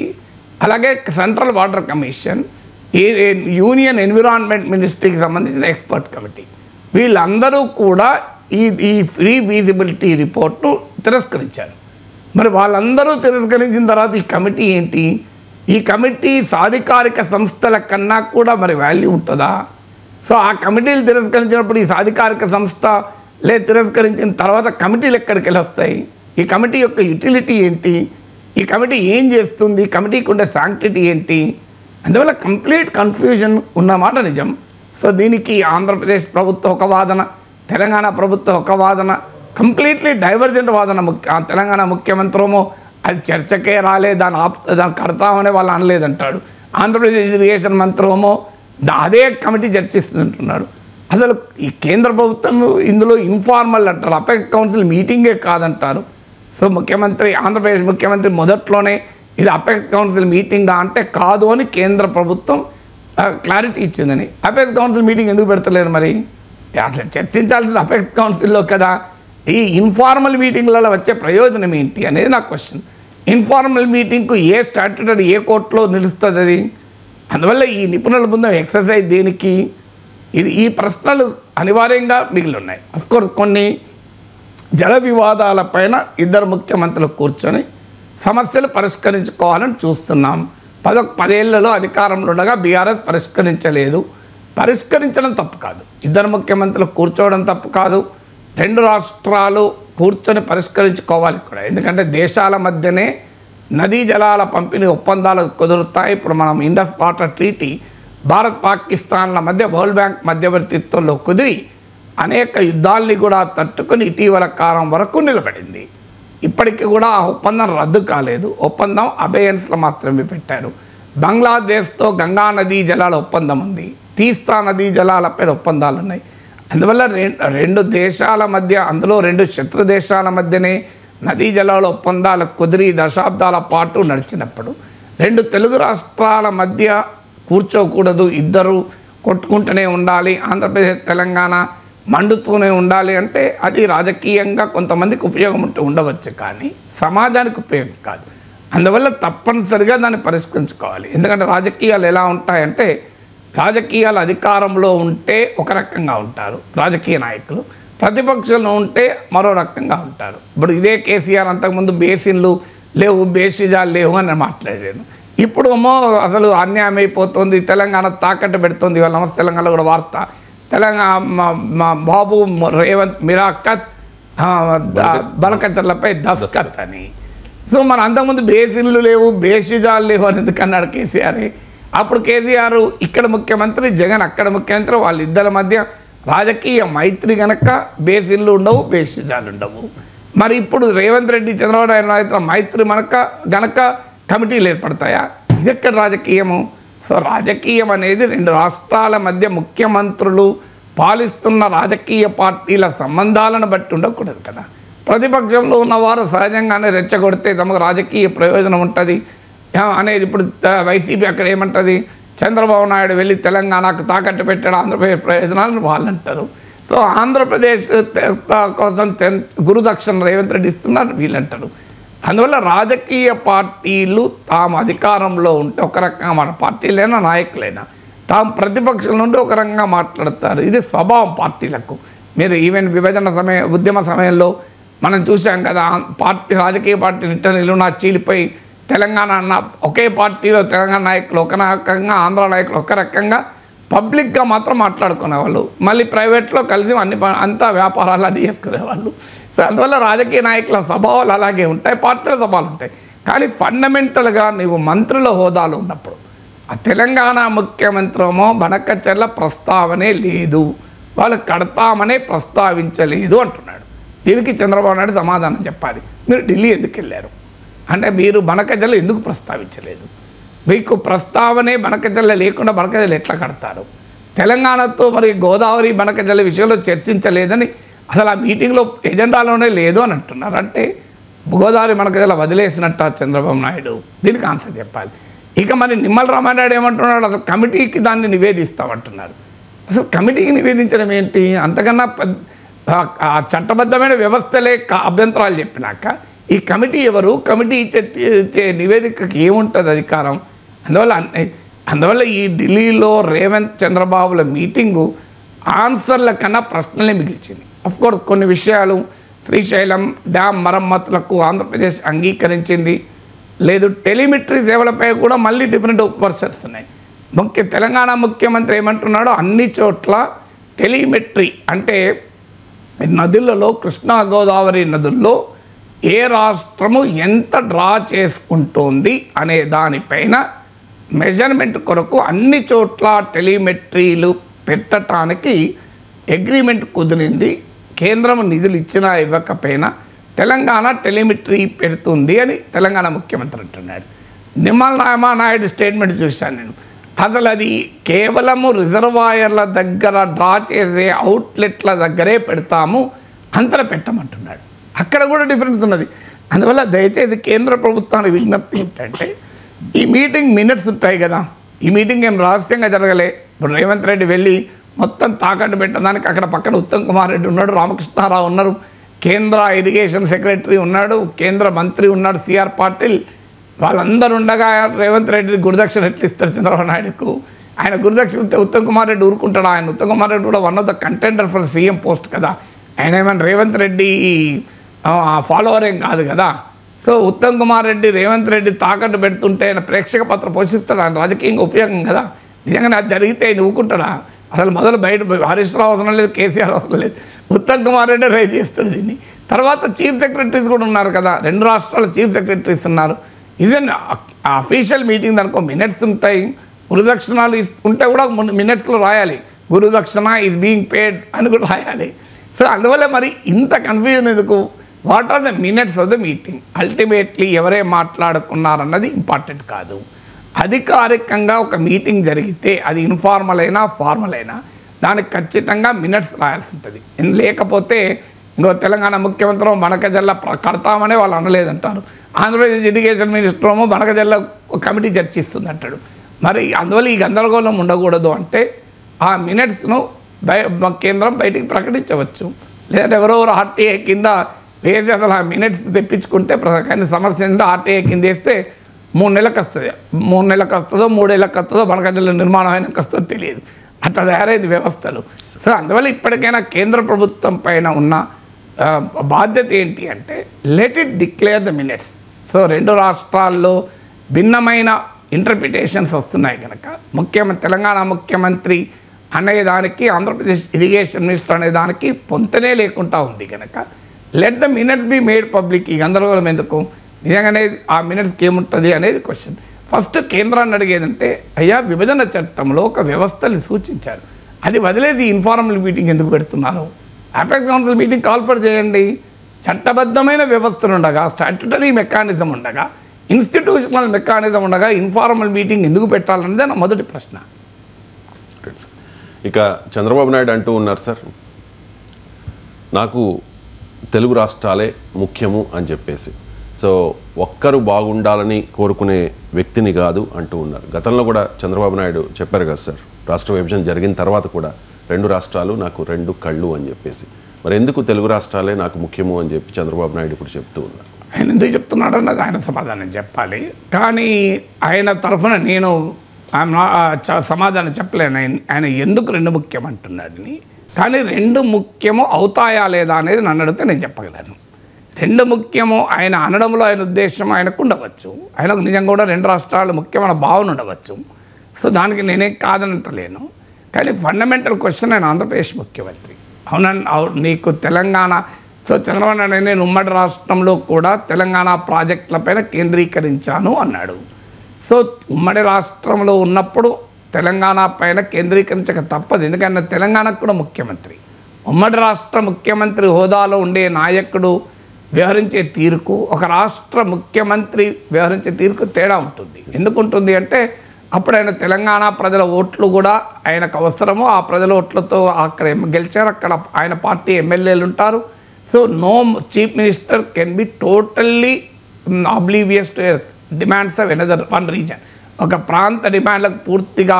అలాగే central water commission, union environment మినిస్ట్రీకి సంబంధించిన ఎక్స్పర్ట్ కమిటీ వీళ్ళందరూ కూడా ఈ ఫ్రీ ఫీజిబిలిటీ రిపోర్ట్ను తిరస్కరించారు. మరి వాళ్ళందరూ తిరస్కరించిన తర్వాత ఈ కమిటీ ఏంటి? ఈ కమిటీ సాధికారిక సంస్థల కన్నా కూడా మరి వాల్యూ ఉంటుందా? సో ఆ కమిటీలు తిరస్కరించినప్పుడు ఈ సాధికారిక సంస్థ తిరస్కరించిన తర్వాత కమిటీలు ఎక్కడికి వెళ్ళొస్తాయి? ఈ కమిటీ యొక్క యూటిలిటీ ఏంటి? ఈ కమిటీ ఏం చేస్తుంది? కమిటీకి ఉండే శాంక్టిటీ ఏంటి? అందువల్ల కంప్లీట్ కన్ఫ్యూజన్ ఉన్నమాట నిజం. సో దీనికి ఆంధ్రప్రదేశ్ ప్రభుత్వం ఒక వాదన, తెలంగాణ ప్రభుత్వం ఒక వాదన, కంప్లీట్లీ డైవర్జెంట్ వాదన. తెలంగాణ ముఖ్యమంత్రి అది చర్చకే రాలే, దాన్ని కడతామనే వాళ్ళు అనలేదంటాడు. ఆంధ్రప్రదేశ్ ఇరిగేషన్ మంత్రి అదే కమిటీ చర్చిస్తుంటున్నాడు. అసలు ఈ కేంద్ర ప్రభుత్వం ఇందులో ఇన్ఫార్మల్ అంటారు, అపెక్స్ కౌన్సిల్ మీటింగే కాదంటారు. సో ఆంధ్రప్రదేశ్ ముఖ్యమంత్రి మొదట్లోనే ఇది అపెక్స్ కౌన్సిల్ మీటింగా అంటే కాదు అని కేంద్ర ప్రభుత్వం క్లారిటీ ఇచ్చిందని. అపెక్స్ కౌన్సిల్ మీటింగ్ ఎందుకు పెడతలేరు? మరి అసలు చర్చించాల్సింది అపెక్స్ కౌన్సిల్లో కదా. ఈ ఇన్ఫార్మల్ మీటింగ్లలో వచ్చే ప్రయోజనం ఏంటి అనేది నా క్వశ్చన్. ఇన్ఫార్మల్ మీటింగ్కు ఏ స్టాట్యూటరీ ఏ కోర్టులో నిలుస్తుంది అది? అందువల్ల ఈ నిపుణుల బృందం ఎక్సర్సైజ్ దేనికి? ఈ ప్రశ్నలు అనివార్యంగా మిగిలి ఉన్నాయి. అఫ్కోర్స్ కొన్ని జల వివాదాలపైన ఇద్దరు ముఖ్యమంత్రులు కూర్చొని సమస్యలు పరిష్కరించుకోవాలని చూస్తున్నాం. 10 ఏళ్లలో అధికారంలో ఉండగా బీఆర్ఎస్ పరిష్కరించలేదు. పరిష్కరించడం తప్పు కాదు, ఇద్దరు ముఖ్యమంత్రులు కూర్చోవడం తప్పు కాదు. రెండు రాష్ట్రాలు కూర్చొని పరిష్కరించుకోవాలి కూడా. ఎందుకంటే దేశాల మధ్యనే నదీ జలాల పంపిణీ ఒప్పందాలు కుదురుతాయి. ఇప్పుడు మనం ఇండస్ వాటర్ ట్రీటీ భారత్ పాకిస్తాన్ల మధ్య వరల్డ్ బ్యాంక్ మధ్యవర్తిత్వంలో కుదిరి అనేక యుద్ధాల్ని కూడా తట్టుకొని ఇటీవల కాలం వరకు నిలబడింది. ఇప్పటికీ కూడా ఆ ఒప్పందం రద్దు కాలేదు. ఒప్పందం అబేయన్స్లో మాత్రమే పెట్టారు. బంగ్లాదేశ్తో గంగా నదీ జలాల ఒప్పందం ఉంది, తీస్తా నదీ జలాలపై ఒప్పందాలు ఉన్నాయి. అందువల్ల రెండు దేశాల మధ్య, అందులో రెండు శత్రు దేశాల మధ్యనే నదీ జలాల ఒప్పందాలు కుదిరి దశాబ్దాల పాటు నడిచినప్పుడు రెండు తెలుగు రాష్ట్రాల మధ్య కూర్చోకూడదు, ఇద్దరు కొట్టుకుంటూనే ఉండాలి, ఆంధ్రప్రదేశ్ తెలంగాణ మండుతూనే ఉండాలి అంటే అది రాజకీయంగా కొంతమందికి ఉపయోగం ఉండవచ్చు, కానీ సమాజానికి ఉపయోగం కాదు. అందువల్ల తప్పనిసరిగా దాన్ని పరిష్కరించుకోవాలి. ఎందుకంటే రాజకీయాలు ఎలా ఉంటాయంటే, రాజకీయాలు అధికారంలో ఉంటే ఒక రకంగా ఉంటారు రాజకీయ నాయకులు, ప్రతిపక్షంలో ఉంటే మరో రకంగా ఉంటారు. ఇప్పుడు ఇదే కేసీఆర్ అంతకుముందు బేసిన్లు లేవు, బేసిజాలు లేవు అని మాట్లాడాను. ఇప్పుడు అసలు అన్యాయం అయిపోతుంది, తెలంగాణ తాకట్టు పెడుతుంది. ఇవాళ నమస్తే తెలంగాణలో కూడా వార్త, తెలంగాణ బాబు రేవంత్ మిరాకత్ బనకచెర్లపై దస్కత్ అని. సో మన అంతకుముందు బేసిన్లు లేవు, బేసిజాలు లేవు అని ఎందుకన్నాడు కేసీఆర్. అప్పుడు కేసీఆర్ ఇక్కడ ముఖ్యమంత్రి, జగన్ అక్కడ ముఖ్యమంత్రి, వాళ్ళిద్దరి మధ్య రాజకీయ మైత్రి కనుక బేసిన్లు ఉండవు, బేసిజాలు ఉండవు. మరి ఇప్పుడు రేవంత్ రెడ్డి చంద్రబాబు నాయుడు నాయకుల మైత్రి గనక కమిటీలు ఏర్పడతాయా? ఇది ఎక్కడ రాజకీయము? సో రాజకీయం అనేది రెండు రాష్ట్రాల మధ్య ముఖ్యమంత్రులు పాలిస్తున్న రాజకీయ పార్టీల సంబంధాలను బట్టి ఉండకూడదు కదా. ప్రతిపక్షంలో ఉన్నవారు సహజంగానే రెచ్చగొడితే తమకు రాజకీయ ప్రయోజనం ఉంటుంది అనేది ఇప్పుడు వైసీపీ అక్కడ ఏమంటుంది, చంద్రబాబు నాయుడు వెళ్ళి తెలంగాణకు తాకట్టు పెట్టాడు ఆంధ్రప్రదేశ్ ప్రయోజనాలను వాళ్ళు అంటారు. సో ఆంధ్రప్రదేశ్ కోసం గురుదక్షిణ రేవంత్ రెడ్డి ఇస్తున్నారు వీళ్ళంటారు. అందువల్ల రాజకీయ పార్టీలు తాము అధికారంలో ఉంటే ఒక రకంగా మన పార్టీలైనా నాయకులైనా తాము ప్రతిపక్షం నుండి ఒక రకంగా మాట్లాడతారు. ఇది స్వభావం పార్టీలకు. మీరు ఈవెన్ ఉద్యమ సమయంలో మనం చూసాం కదా, రాజకీయ పార్టీ నిలువునా చీలిపోయి తెలంగాణ అన్న ఒకే పార్టీలో తెలంగాణ నాయకులు ఒక రకంగా, ఆంధ్ర నాయకులు ఒక రకంగా పబ్లిక్గా మాత్రం మాట్లాడుకునేవాళ్ళు, మళ్ళీ ప్రైవేట్లో కలిసి అంతా వ్యాపారాలు అది చేసుకునేవాళ్ళు. సో అందువల్ల రాజకీయ నాయకుల స్వభావాలు అలాగే ఉంటాయి, పార్టీల స్వభావాలు ఉంటాయి. కానీ ఫండమెంటల్గా నీవు మంత్రుల హోదాలో ఉన్నప్పుడు ఆ తెలంగాణ ముఖ్యమంత్రిమో బనకచెర్ల ప్రస్తావనే లేదు, వాళ్ళు కడతామనే ప్రస్తావించలేదు అంటున్నాడు. దీనికి చంద్రబాబు నాయుడు సమాధానం చెప్పాలి. మీరు ఢిల్లీ ఎందుకు వెళ్ళారు అంటే మీరు బనకచెర్ల ఎందుకు ప్రస్తావించలేదు? మీకు ప్రస్తావనే బనకచెర్ల లేకుండా బనకచెర్ల ఎట్లా కడతారు? తెలంగాణతో మరి గోదావరి బనకచెర్ల విషయంలో చర్చించలేదని అసలు ఆ మీటింగ్లో ఎజెండాలోనే లేదు అని అంటున్నారు. అంటే గోదావరి బనకచెర్ల వదిలేసినట్ట చంద్రబాబు నాయుడు? దీనికి ఆన్సర్ చెప్పాలి. ఇక మరి నిమ్మల రామారెడ్డి ఏమంటున్నాడు, అసలు కమిటీకి దాన్ని నివేదిస్తామంటున్నారు. అసలు కమిటీకి నివేదించడం ఏంటి? అంతకన్నా చట్టబద్ధమైన వ్యవస్థలే అభ్యంతరాలు చెప్పినాక ఈ కమిటీ ఎవరు? కమిటీ ఇచ్చే నివేదికకి ఏముంటుంది అధికారం? అందువల్ల ఈ ఢిల్లీలో రేవంత్ చంద్రబాబుల మీటింగు ఆన్సర్ల కన్నా ప్రశ్నలే మిగిల్చింది. అఫ్కోర్స్ కొన్ని విషయాలు, శ్రీశైలం డ్యామ్ మరమ్మతులకు ఆంధ్రప్రదేశ్ అంగీకరించింది లేదు, టెలిమెట్రీ సేవలపై కూడా మళ్ళీ డిఫరెంట్ వర్షన్స్ ఉన్నాయి. తెలంగాణ ముఖ్యమంత్రి ఏమంటున్నాడో అన్ని చోట్ల టెలిమెట్రీ అంటే నదులలో, కృష్ణా గోదావరి నదుల్లో ఏ రాష్ట్రము ఎంత డ్రా చేసుకుంటోంది అనే దానిపైన మెజర్మెంట్ కొరకు అన్ని చోట్ల టెలిమెట్రీలు పెట్టడానికి అగ్రిమెంట్ కుదిరింది. కేంద్రం నిధులు ఇచ్చినా ఇవ్వకపోయినా తెలంగాణ టెలిమెట్రీ పెడుతుంది అని తెలంగాణ ముఖ్యమంత్రి అంటున్నాడు. నిమ్మల రామానాయుడు స్టేట్మెంట్ చూశాను నేను. అసలు అది కేవలము రిజర్వాయర్ల దగ్గర డ్రా చేసే అవుట్లెట్ల దగ్గరే పెడతాము, అంతలో పెట్టమంటున్నాడు. అక్కడ కూడా డిఫరెన్స్ ఉన్నది. అందువల్ల దయచేసి కేంద్ర ప్రభుత్వానికి విజ్ఞప్తి ఏంటంటే, ఈ మీటింగ్ మినిట్స్ ఉంటాయి కదా, ఈ మీటింగ్ ఏం రహస్యంగా జరగలే. ఇప్పుడు రేవంత్ రెడ్డి వెళ్ళి మొత్తం తాకట్టు పెట్టడానికి అక్కడ పక్కన ఉత్తమ్ కుమార్ రెడ్డి ఉన్నాడు, రామకృష్ణారావు ఉన్నారు, కేంద్ర ఇరిగేషన్ సెక్రటరీ ఉన్నాడు, కేంద్ర మంత్రి ఉన్నాడు సిఆర్ పాటిల్, వాళ్ళందరూ ఉండగా రేవంత్ రెడ్డి గురుదక్షిణ ఎట్లు ఇస్తారు చంద్రబాబు నాయుడుకు? ఆయన గురుదక్షిణ ఇస్తే ఉత్తమ్ కుమార్ రెడ్డి ఊరుకుంటాడు? ఆయన ఉత్తమ్ కుమార్ రెడ్డి కూడా one of the contender for CM post కదా. ఆయన ఏమైనా రేవంత్ రెడ్డి ఫాలోవర్ ఏం కాదు కదా. సో ఉత్తమ్ కుమార్ రెడ్డి రేవంత్ రెడ్డి తాకట్టు పెడుతుంటే ఆయన ప్రేక్షక పాత్ర పోషిస్తాడు, ఆయన రాజకీయంగా ఉపయోగం కదా. నిజంగానే అది జరిగితే ఆయన ఊరుకుంటాడా? అసలు మొదలు బయట హరీష్ రావు అవసరం లేదు, కేసీఆర్ అవసరం లేదు, ఉత్తమ్ కుమార్ రెడ్డి రైజ్ చేస్తాడు దీన్ని. తర్వాత చీఫ్ సెక్రటరీస్ కూడా ఉన్నారు కదా, 2 రాష్ట్రాల చీఫ్ సెక్రటరీస్ ఉన్నారు. ఇదేం అఫీషియల్ మీటింగ్ దానికో మినిట్స్ ఉంటాయి, గురుదక్షిణాలు ఉంటే కూడా మినిట్స్లో రాయాలి, గురుదక్షిణ ఈజ్ బీయింగ్ పేడ్ అని కూడా రాయాలి. సో అందువల్ల మరి ఇంత కన్ఫ్యూజన్ ఎందుకు? What are the minutes of the meeting? Ultimately ఎవరే మాట్లాడుకున్నారన్నది ఇంపార్టెంట్ కాదు. అధికారికంగా ఒక మీటింగ్ జరిగితే అది ఇన్ఫార్మల్ అయినా ఫార్మల్ అయినా దానికి ఖచ్చితంగా మినిట్స్ రాయాల్సి ఉంటుంది. లేకపోతే ఇంకో తెలంగాణ ముఖ్యమంత్రి బనకచెర్ల కడతామనే వాళ్ళు అనలేదంటారు, ఆంధ్రప్రదేశ్ ఇరిగేషన్ మినిస్టర్ ఏమో బనకచెర్ల కమిటీ చర్చిస్తుంది అంటాడు. మరి అందువల్ల ఈ గందరగోళం ఉండకూడదు అంటే ఆ మినిట్స్ను కేంద్రం బయటికి ప్రకటించవచ్చు, లేదంటే ఎవరెవరు ఆర్టీఐ కింద వేసి అసలు ఆ మినిట్స్ తెప్పించుకుంటే కానీ సమస్య ఏంటంటే ఆర్టీఐ కింద వేస్తే 3 నెలలకు వస్తుంది, 3 నెలలకు వస్తుందో 3 ఏళ్ళకి వస్తుందో బనకచెర్ల నిర్మాణం అయినాక వస్తుందో తెలియదు, అట్లా తయారైంది వ్యవస్థలు. సో అందువల్ల ఇప్పటికైనా కేంద్ర ప్రభుత్వం పైన ఉన్న బాధ్యత ఏంటి అంటే let it declare the minutes. So 2 రాష్ట్రాల్లో భిన్నమైన ఇంటర్ప్రిటేషన్స్ వస్తున్నాయి కనుక తెలంగాణ ముఖ్యమంత్రి అనేదానికి ఆంధ్రప్రదేశ్ ఇరిగేషన్ మినిస్టర్ అనేదానికి పొంతనే లేకుండా ఉంది కనుక let the minutes be made public. ఈ గందరగోళం ఎందుకు? నిజంగానే ఆ మినిట్స్కి ఏముంటుంది అనేది క్వశ్చన్. ఫస్ట్ కేంద్రాన్ని అడిగేదంటే, అయ్యా విభజన చట్టంలో ఒక వ్యవస్థని సూచించారు, అది వదిలేది ఇన్ఫార్మల్ మీటింగ్ ఎందుకు పెడుతున్నారు? అపెక్స్ కౌన్సిల్ మీటింగ్ కాల్ఫర్ చేయండి, చట్టబద్ధమైన వ్యవస్థలు ఉండగా, స్టాట్యుటరీ మెకానిజం ఉండగా, ఇన్స్టిట్యూషనల్ మెకానిజం ఉండగా ఇన్ఫార్మల్ మీటింగ్ ఎందుకు పెట్టాలన్నదే నా మొదటి ప్రశ్న. ఇక చంద్రబాబు నాయుడు అంటూ ఉన్నారు సార్, నాకు తెలుగు రాష్ట్రాలే ముఖ్యము అని చెప్పేసి. సో ఒక్కరు బాగుండాలని కోరుకునే వ్యక్తిని కాదు అంటూ ఉన్నారు. గతంలో కూడా చంద్రబాబు నాయుడు చెప్పారు కదా సార్, రాష్ట్ర విభజన జరిగిన తర్వాత కూడా 2 రాష్ట్రాలు నాకు 2 కళ్ళు అని చెప్పేసి. మరి ఎందుకు తెలుగు రాష్ట్రాలే నాకు ముఖ్యము అని చెప్పి చంద్రబాబు నాయుడు ఇప్పుడు చెప్తూ ఉన్నారు? ఆయన ఎందుకు చెప్తున్నాడు అన్నది ఆయన సమాధానం చెప్పాలి. కానీ ఆయన తరఫున నేను సమాధానం చెప్పలేను. ఆయన ఎందుకు 2 ముఖ్యం అంటున్నాడని. కానీ 2 ముఖ్యము అవుతాయా లేదా అనేది నన్ను అడిగితే నేను చెప్పగలను. 2 ముఖ్యము ఆయన అనడంలో ఆయన ఉద్దేశం ఆయనకు ఉండవచ్చు. ఆయనకు నిజంగా కూడా 2 రాష్ట్రాలు ముఖ్యమైన భావన ఉండవచ్చు. సో దానికి నేనేం కాదనంటలేను. కానీ ఫండమెంటల్ క్వశ్చన్ ఆయన ఆంధ్రప్రదేశ్ ముఖ్యమంత్రి. నీకు తెలంగాణ, సో చంద్రబాబు నాయుడు నేను ఉమ్మడి రాష్ట్రంలో కూడా తెలంగాణ ప్రాజెక్టులపైన కేంద్రీకరించాను అన్నాడు. సో ఉమ్మడి రాష్ట్రంలో ఉన్నప్పుడు తెలంగాణ పైన కేంద్రీకరించక తప్పదు. ఎందుకంటే తెలంగాణకు కూడా ముఖ్యమంత్రి, ఉమ్మడి రాష్ట్ర ముఖ్యమంత్రి హోదాలో ఉండే నాయకుడు వ్యవహరించే తీరుకు ఒక రాష్ట్ర ముఖ్యమంత్రి వ్యవహరించే తీరుకు తేడా ఉంటుంది. ఎందుకు ఉంటుంది అంటే అప్పుడు ఆయన తెలంగాణ ప్రజల ఓట్లు కూడా ఆయనకు అవసరము. ఆ ప్రజల ఓట్లతో అక్కడ గెలిచారు, అక్కడ ఆయన పార్టీ ఎమ్మెల్యేలు ఉంటారు. So no chief minister can be totally oblivious to demands of another one reason. ఒక ప్రాంత డిమాండ్లకు పూర్తిగా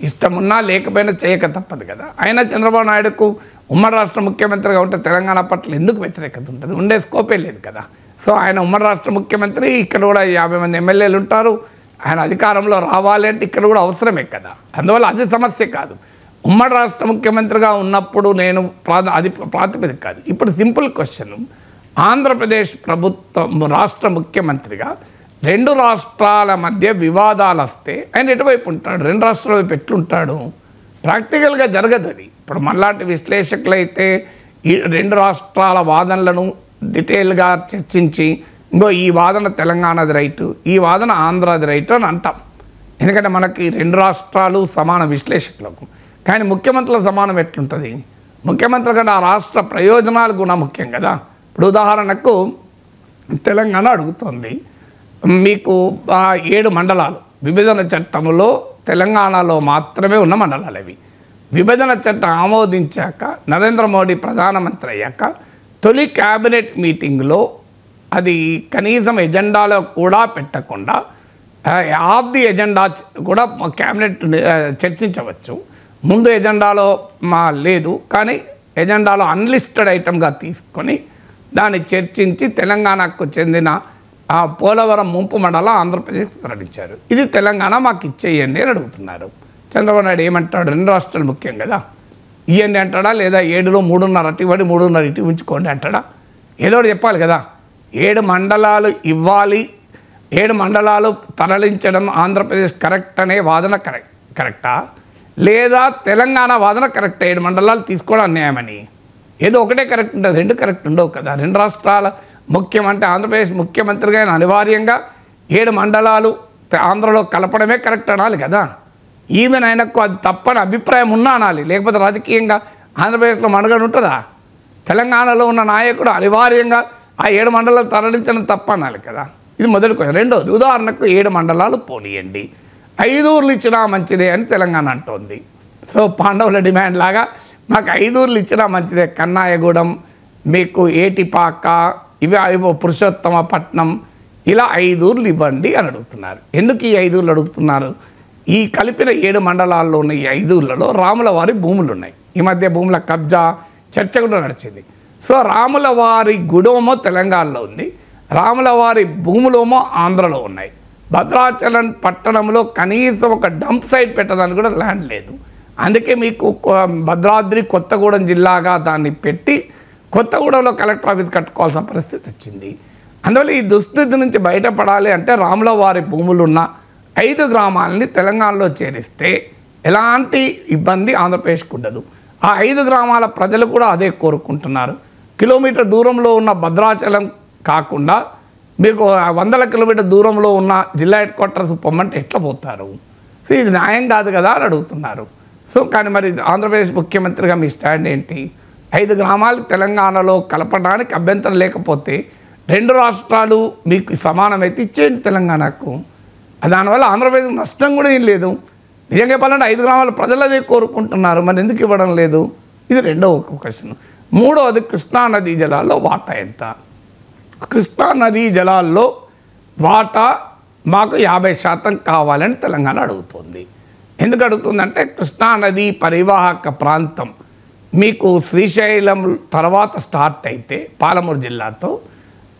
ఇష్టమున్నా లేకపోయినా చేయక తప్పదు కదా. అయినా చంద్రబాబు నాయుడుకు ఉమ్మడి రాష్ట్ర ముఖ్యమంత్రిగా ఉంటే తెలంగాణ పట్ల ఎందుకు వ్యతిరేకత ఉంటుంది? ఉండే స్కోపే లేదు కదా. సో ఆయన ఉమ్మడి రాష్ట్ర ముఖ్యమంత్రి, ఇక్కడ కూడా 50 మంది ఎమ్మెల్యేలు ఉంటారు. ఆయన అధికారంలో రావాలి అంటే ఇక్కడ కూడా అవసరమే కదా. అందువల్ల అది సమస్య కాదు. ఉమ్మడి రాష్ట్ర ముఖ్యమంత్రిగా ఉన్నప్పుడు నేను అది ప్రాతిపదిక కాదు. ఇప్పుడు సింపుల్ క్వశ్చన్, ఆంధ్రప్రదేశ్ ప్రభుత్వం రాష్ట్ర ముఖ్యమంత్రిగా 2 రాష్ట్రాల మధ్య వివాదాలు వస్తే ఆయన ఎటువైపు ఉంటాడు? 2 రాష్ట్రాల వైపు ఎట్లుంటాడు? ప్రాక్టికల్గా జరగదు అది. ఇప్పుడు మనలాంటి విశ్లేషకులు అయితే ఈ 2 రాష్ట్రాల వాదనలను డీటెయిల్గా చర్చించి ఇంకో ఈ వాదన తెలంగాణది రైటు, ఈ వాదన ఆంధ్రాది రైటు అని అంటాం. ఎందుకంటే మనకి 2 రాష్ట్రాలు సమాన విశ్లేషకులకు. కానీ ముఖ్యమంత్రుల సమానం ఎట్లుంటుంది? ముఖ్యమంత్రుల కంటే ఆ రాష్ట్ర ప్రయోజనాలు కూడా ముఖ్యం కదా. ఇప్పుడు ఉదాహరణకు తెలంగాణ అడుగుతుంది, మీకు 7 మండలాలు విభజన చట్టంలో తెలంగాణలో మాత్రమే ఉన్న మండలాలు అవి. విభజన చట్టం ఆమోదించాక నరేంద్ర మోడీ ప్రధానమంత్రి అయ్యాక తొలి క్యాబినెట్ మీటింగ్లో అది కనీసం ఎజెండాలో కూడా పెట్టకుండా ఆఫ్ ది ఎజెండా కూడా క్యాబినెట్ చర్చించవచ్చు. ముందు ఎజెండాలో లేదు, కానీ ఎజెండాలో అన్లిస్టెడ్ ఐటమ్గా తీసుకొని దాన్ని చర్చించి తెలంగాణకు చెందిన పోలవరం ముంపు మండలం ఆంధ్రప్రదేశ్కి తరలించారు. ఇది తెలంగాణ మాకు ఇచ్చేయండి అని అడుగుతున్నారు. చంద్రబాబు నాయుడు ఏమంటాడు? 2 రాష్ట్రాలు ముఖ్యం కదా, ఇవ్వండి అంటాడా? లేదా 7లో 3.5 అటు ఇవ్వండి, 3.5 ఇటు ఉంచుకోండి అంటాడా? ఏదో చెప్పాలి కదా. 7 మండలాలు ఇవ్వాలి, 7 మండలాలు తరలించడం ఆంధ్రప్రదేశ్ కరెక్ట్ అనే వాదన కరెక్టా? లేదా తెలంగాణ వాదన కరెక్ట్? 7 మండలాలు తీసుకోవడం అన్యాయమని ఏదో ఒకటే కరెక్ట్ ఉంటుంది, 2 కరెక్ట్ ఉండవు కదా. 2 రాష్ట్రాల ముఖ్యమంటే ఆంధ్రప్రదేశ్ ముఖ్యమంత్రిగా అనివార్యంగా 7 మండలాలు ఆంధ్రలో కలపడమే కరెక్ట్ అనాలి కదా. ఈవెన్ ఆయనకు అది తప్పని అభిప్రాయం ఉన్నా అనాలి, లేకపోతే రాజకీయంగా ఆంధ్రప్రదేశ్లో మనుగడ ఉంటుందా? తెలంగాణలో ఉన్న నాయకుడు అనివార్యంగా ఆ 7 మండలాలు తరలించడం తప్ప అనాలి కదా. ఇది మొదటి క్వశ్చన్. రెండోది, ఉదాహరణకు 7 మండలాలు పోనీయండి, 5 ఊర్లు ఇచ్చినా మంచిదే అని తెలంగాణ అంటోంది. సో పాండవుల డిమాండ్ లాగా మాకు 5 ఊర్లు ఇచ్చినా మంచిదే, కన్నాయగూడెం, మీకు ఏటిపాక, ఇవో పురుషోత్తమపట్నం, ఇలా 5 ఊర్లు ఇవ్వండి అని అడుగుతున్నారు. ఎందుకు ఈ 5 ఊర్లు అడుగుతున్నారు? ఈ కలిపిన 7 మండలాల్లో ఉన్న ఈ 5 ఊర్లలో రాముల వారి భూములు ఉన్నాయి. ఈ మధ్య భూముల కబ్జా చర్చ కూడా నడిచింది. సో రాముల వారి గుడేమో తెలంగాణలో ఉంది, రాముల వారి భూములేమో ఆంధ్రలో ఉన్నాయి. భద్రాచలం పట్టణంలో కనీసం ఒక డంప్ సైట్ పెట్టడానికి కూడా ల్యాండ్ లేదు. అందుకే మీకు భద్రాద్రి కొత్తగూడెం జిల్లాగా దాన్ని పెట్టి కొత్తగూడెంలో కలెక్టర్ ఆఫీస్ కట్టుకోవాల్సిన పరిస్థితి వచ్చింది. అందువల్ల ఈ దుస్థితి నుంచి బయటపడాలి అంటే రాముల వారి భూములున్న 5 గ్రామాలని తెలంగాణలో చేరిస్తే ఎలాంటి ఇబ్బంది ఆంధ్రప్రదేశ్కు ఉండదు. ఆ 5 గ్రామాల ప్రజలు కూడా అదే కోరుకుంటున్నారు. కిలోమీటర్ దూరంలో ఉన్న భద్రాచలం కాకుండా మీకు 100 కిలోమీటర్ దూరంలో ఉన్న జిల్లా హెడ్ క్వార్టర్స్ పొమ్మంటే ఎట్లా పోతారు? సో ఇది న్యాయం కాదు కదా అని అడుగుతున్నారు. సో కానీ మరి ఆంధ్రప్రదేశ్ ముఖ్యమంత్రిగా మీ స్టాండ్ ఏంటి? 5 గ్రామాలు తెలంగాణలో కలపడానికి అభ్యంతరం లేకపోతే 2 రాష్ట్రాలు మీకు సమానమైతే ఇచ్చేయండి తెలంగాణకు. దానివల్ల ఆంధ్రప్రదేశ్ నష్టం కూడా ఏం లేదు. నిజంగా చెప్పాలంటే 5 గ్రామాల ప్రజలదే కోరుకుంటున్నారు, మరి ఎందుకు ఇవ్వడం లేదు? ఇది రెండవ క్వశ్చన్. మూడవది కృష్ణానదీ జలాల్లో వాటా ఎంత? కృష్ణానదీ జలాల్లో వాటా మాకు 50% కావాలని తెలంగాణ అడుగుతుంది. ఎందుకు అడుగుతుందంటే కృష్ణానదీ పరివాహక ప్రాంతం మీకు శ్రీశైలం తర్వాత స్టార్ట్ అయితే పాలమూరు జిల్లాతో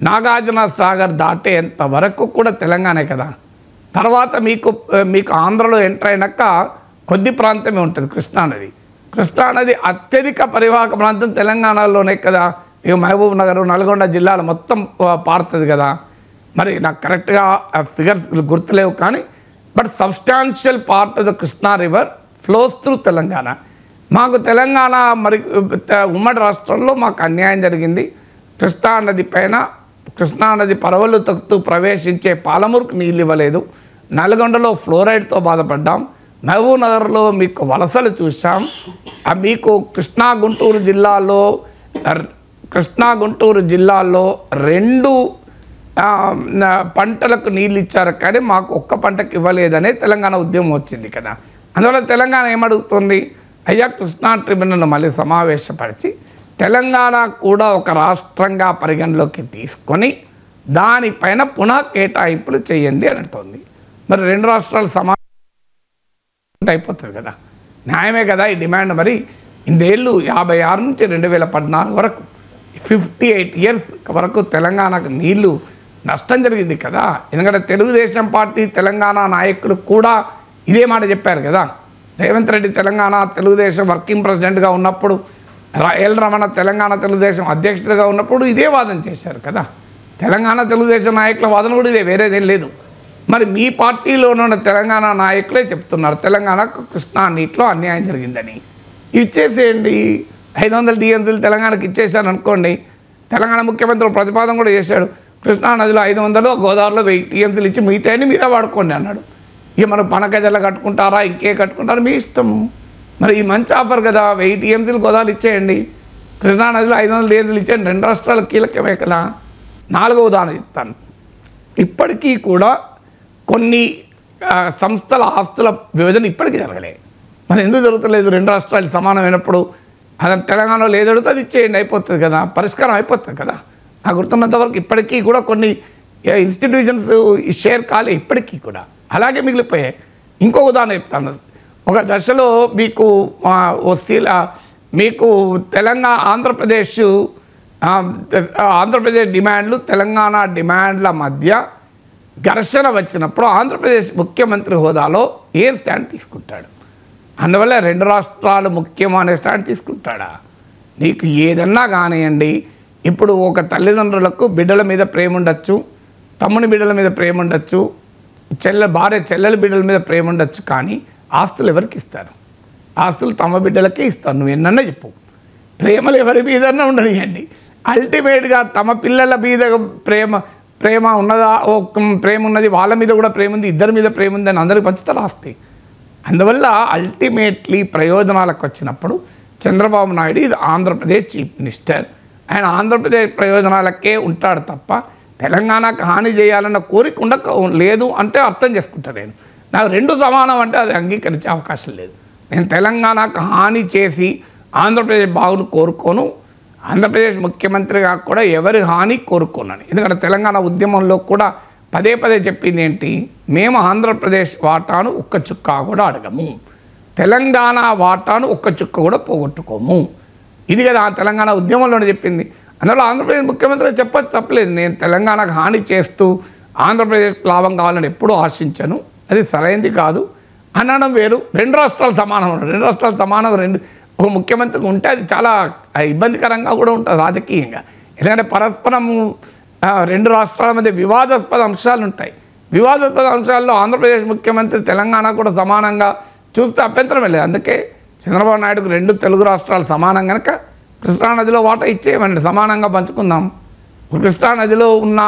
నాగార్జున సాగర్ దాటేంత వరకు కూడా తెలంగాణే కదా. తర్వాత మీకు ఆంధ్రలో ఎంటర్ అయినాక కొద్ది ప్రాంతమే ఉంటుంది కృష్ణానది. కృష్ణానది అత్యధిక పరివాహక ప్రాంతం తెలంగాణలోనే కదా. ఇక మహబూబ్ నగర్, నల్గొండ జిల్లాలు మొత్తం పారుతుంది కదా. మరి నాకు కరెక్ట్గా ఫిగర్స్ గుర్తులేవు, కానీ but substantial part of the Krishna river flows through Telangana. మాకు తెలంగాణ మరి ఉమ్మడి రాష్ట్రంలో మాకు అన్యాయం జరిగింది. కృష్ణానది పైన కృష్ణానది పరవళ్ళు తొక్కుతూ ప్రవేశించే పాలమూరుకు నీళ్ళు ఇవ్వలేదు. నల్గొండలో ఫ్లోరైడ్తో బాధపడ్డాం. మహబూబ్ నగర్లో మీకు వలసలు చూసాం. మీకు కృష్ణా గుంటూరు జిల్లాల్లో 2 పంటలకు నీళ్ళు ఇచ్చారు, కానీ మాకు ఒక్క పంటకు ఇవ్వలేదనే తెలంగాణ ఉద్యమం వచ్చింది కదా. అందువల్ల తెలంగాణ ఏమడుగుతుంది, అయ్యా కృష్ణా ట్రిబ్యునల్ను మళ్ళీ సమావేశపరిచి తెలంగాణ కూడా ఒక రాష్ట్రంగా పరిగణలోకి తీసుకొని దానిపైన పునః కేటాయింపులు చేయండి అని అంటుంది. మరి 2 రాష్ట్రాలు అయిపోతుంది కదా, న్యాయమే కదా ఈ డిమాండ్. మరి ఇన్నేళ్ళు 56 నుంచి 2014 వరకు 58 ఇయర్స్ వరకు తెలంగాణకు నీళ్లు నష్టం జరిగింది కదా. ఎందుకంటే తెలుగుదేశం పార్టీ తెలంగాణ నాయకులు కూడా ఇదే మాట చెప్పారు కదా. రేవంత్ రెడ్డి తెలంగాణ తెలుగుదేశం వర్కింగ్ ప్రెసిడెంట్గా ఉన్నప్పుడు, ఎల్ రమణ తెలంగాణ తెలుగుదేశం అధ్యక్షుడిగా ఉన్నప్పుడు ఇదే వాదన చేశారు కదా. తెలంగాణ తెలుగుదేశం నాయకుల వాదన కూడా ఇదే, వేరేదేం లేదు. మరి మీ పార్టీలోనున్న తెలంగాణ నాయకులే చెప్తున్నారు తెలంగాణకు కృష్ణా నీటిలో అన్యాయం జరిగిందని. ఇచ్చేసేయండి, 500 టీఎంసీలు తెలంగాణకి ఇచ్చేసాను అనుకోండి. తెలంగాణ ముఖ్యమంత్రి ప్రతిపాదన కూడా చేశాడు, కృష్ణానదిలో 500, గోదావరిలో 1000 టీఎంసీలు ఇచ్చి మిగతాయని మీరే వాడుకోండి అన్నాడు. ఇక మనం పనకజల్ల కట్టుకుంటారా, ఇంకే కట్టుకుంటారా మీ ఇష్టము. మరి ఈ మంచి ఆఫర్ కదా, 1000 టీఎంసీలు గోదావరి ఇచ్చేయండి, కృష్ణానదిలో 500 టీఎంసీలు ఇచ్చేయండి. 2 రాష్ట్రాలు కీలకమే కదా. 4వ ఉదాహరణ చెప్తాను. ఇప్పటికీ కూడా కొన్ని సంస్థల ఆస్తుల విభజన ఇప్పటికీ జరగలే. మరి ఎందుకు జరుగుతలేదు? 2 రాష్ట్రాలు సమానమైనప్పుడు అది తెలంగాణలో లేదు అడిగితే అది ఇచ్చేయండి, అయిపోతుంది కదా, పరిష్కారం అయిపోతుంది కదా. నాకు గుర్తున్నంతవరకు ఇప్పటికీ కూడా కొన్ని ఇన్స్టిట్యూషన్స్ షేర్ కాలే, ఇప్పటికీ కూడా అలాగే మిగిలిపోయాయి. ఇంకొక ఉదాహరణ చెప్తాను. ఒక దశలో మీకు ఆంధ్రప్రదేశ్ డిమాండ్లు తెలంగాణ డిమాండ్ల మధ్య ఘర్షణ వచ్చినప్పుడు ఆంధ్రప్రదేశ్ ముఖ్యమంత్రి హోదాలో ఏం స్టాండ్ తీసుకుంటాడు? అందువల్ల 2 రాష్ట్రాలు ముఖ్యమా అనే స్టాండ్ తీసుకుంటాడా? నీకు ఏదన్నా కానివ్వండి. ఇప్పుడు ఒక తల్లిదండ్రులకు బిడ్డల మీద ప్రేమ ఉండొచ్చు, తమ్ముని బిడ్డల మీద ప్రేమ ఉండొచ్చు, భార్య చెల్లెల బిడ్డల మీద ప్రేమ ఉండొచ్చు, కానీ ఆస్తులు ఎవరికి ఇస్తారు? ఆస్తులు తమ బిడ్డలకే ఇస్తారు. నువ్వు ఎన్నన్నా చెప్పు, ప్రేమలు ఎవరి మీదన్నా ఉండనియండి. అల్టిమేట్గా తమ పిల్లల మీద ప్రేమ ఉన్నదా, ప్రేమ ఉన్నది, వాళ్ళ మీద కూడా ప్రేమ ఉంది, ఇద్దరి మీద ప్రేమ ఉంది అని అందరికి పంచుతారు ఆస్తి. అందువల్ల అల్టిమేట్లీ ప్రయోజనాలకు వచ్చినప్పుడు చంద్రబాబు నాయుడు ఇది ఆంధ్రప్రదేశ్ చీఫ్ మినిస్టర్, ఆయన ఆంధ్రప్రదేశ్ ప్రయోజనాలకే ఉంటాడు తప్ప తెలంగాణకు హాని చేయాలన్న కోరిక లేదు అంటే అర్థం చేసుకుంటాను. నాకు 2 సమానం అంటే అది అంగీకరించే అవకాశం లేదు. నేను తెలంగాణకు హాని చేసి ఆంధ్రప్రదేశ్ బాగును కోరుకోను, ఆంధ్రప్రదేశ్ ముఖ్యమంత్రిగా కూడా ఎవరి హాని కోరుకున్నాను. ఎందుకంటే తెలంగాణ ఉద్యమంలో కూడా పదే చెప్పింది ఏంటి, మేము ఆంధ్రప్రదేశ్ వాటాను ఒక్క చుక్క కూడా అడగము, తెలంగాణ వాటాను ఒక్క చుక్క కూడా పోగొట్టుకోము. ఇది కదా తెలంగాణ ఉద్యమంలోనే చెప్పింది. అందువల్ల ఆంధ్రప్రదేశ్ ముఖ్యమంత్రి చెప్పచ్చు, తప్పలేదు. నేను తెలంగాణకు హాని చేస్తూ ఆంధ్రప్రదేశ్ లాభం కావాలని ఎప్పుడూ ఆశించను, అది సరైనది కాదు అనడం వేరు. 2 రాష్ట్రాలు సమానం, 2 రాష్ట్రాలు సమానం ఒక ముఖ్యమంత్రికి ఉంటే అది చాలా ఇబ్బందికరంగా కూడా ఉంటుంది రాజకీయంగా. ఎందుకంటే పరస్పరము 2 రాష్ట్రాల మధ్య వివాదాస్పద అంశాలు ఉంటాయి. వివాదాస్పద అంశాల్లో ఆంధ్రప్రదేశ్ ముఖ్యమంత్రి తెలంగాణ కూడా సమానంగా చూస్తే అభ్యంతరం లేదు. అందుకే చంద్రబాబు నాయుడుకు 2 తెలుగు రాష్ట్రాలు సమానం కనుక కృష్ణానదిలో వాటా ఇచ్చేయమండి, సమానంగా పంచుకుందాం. కృష్ణానదిలో ఉన్న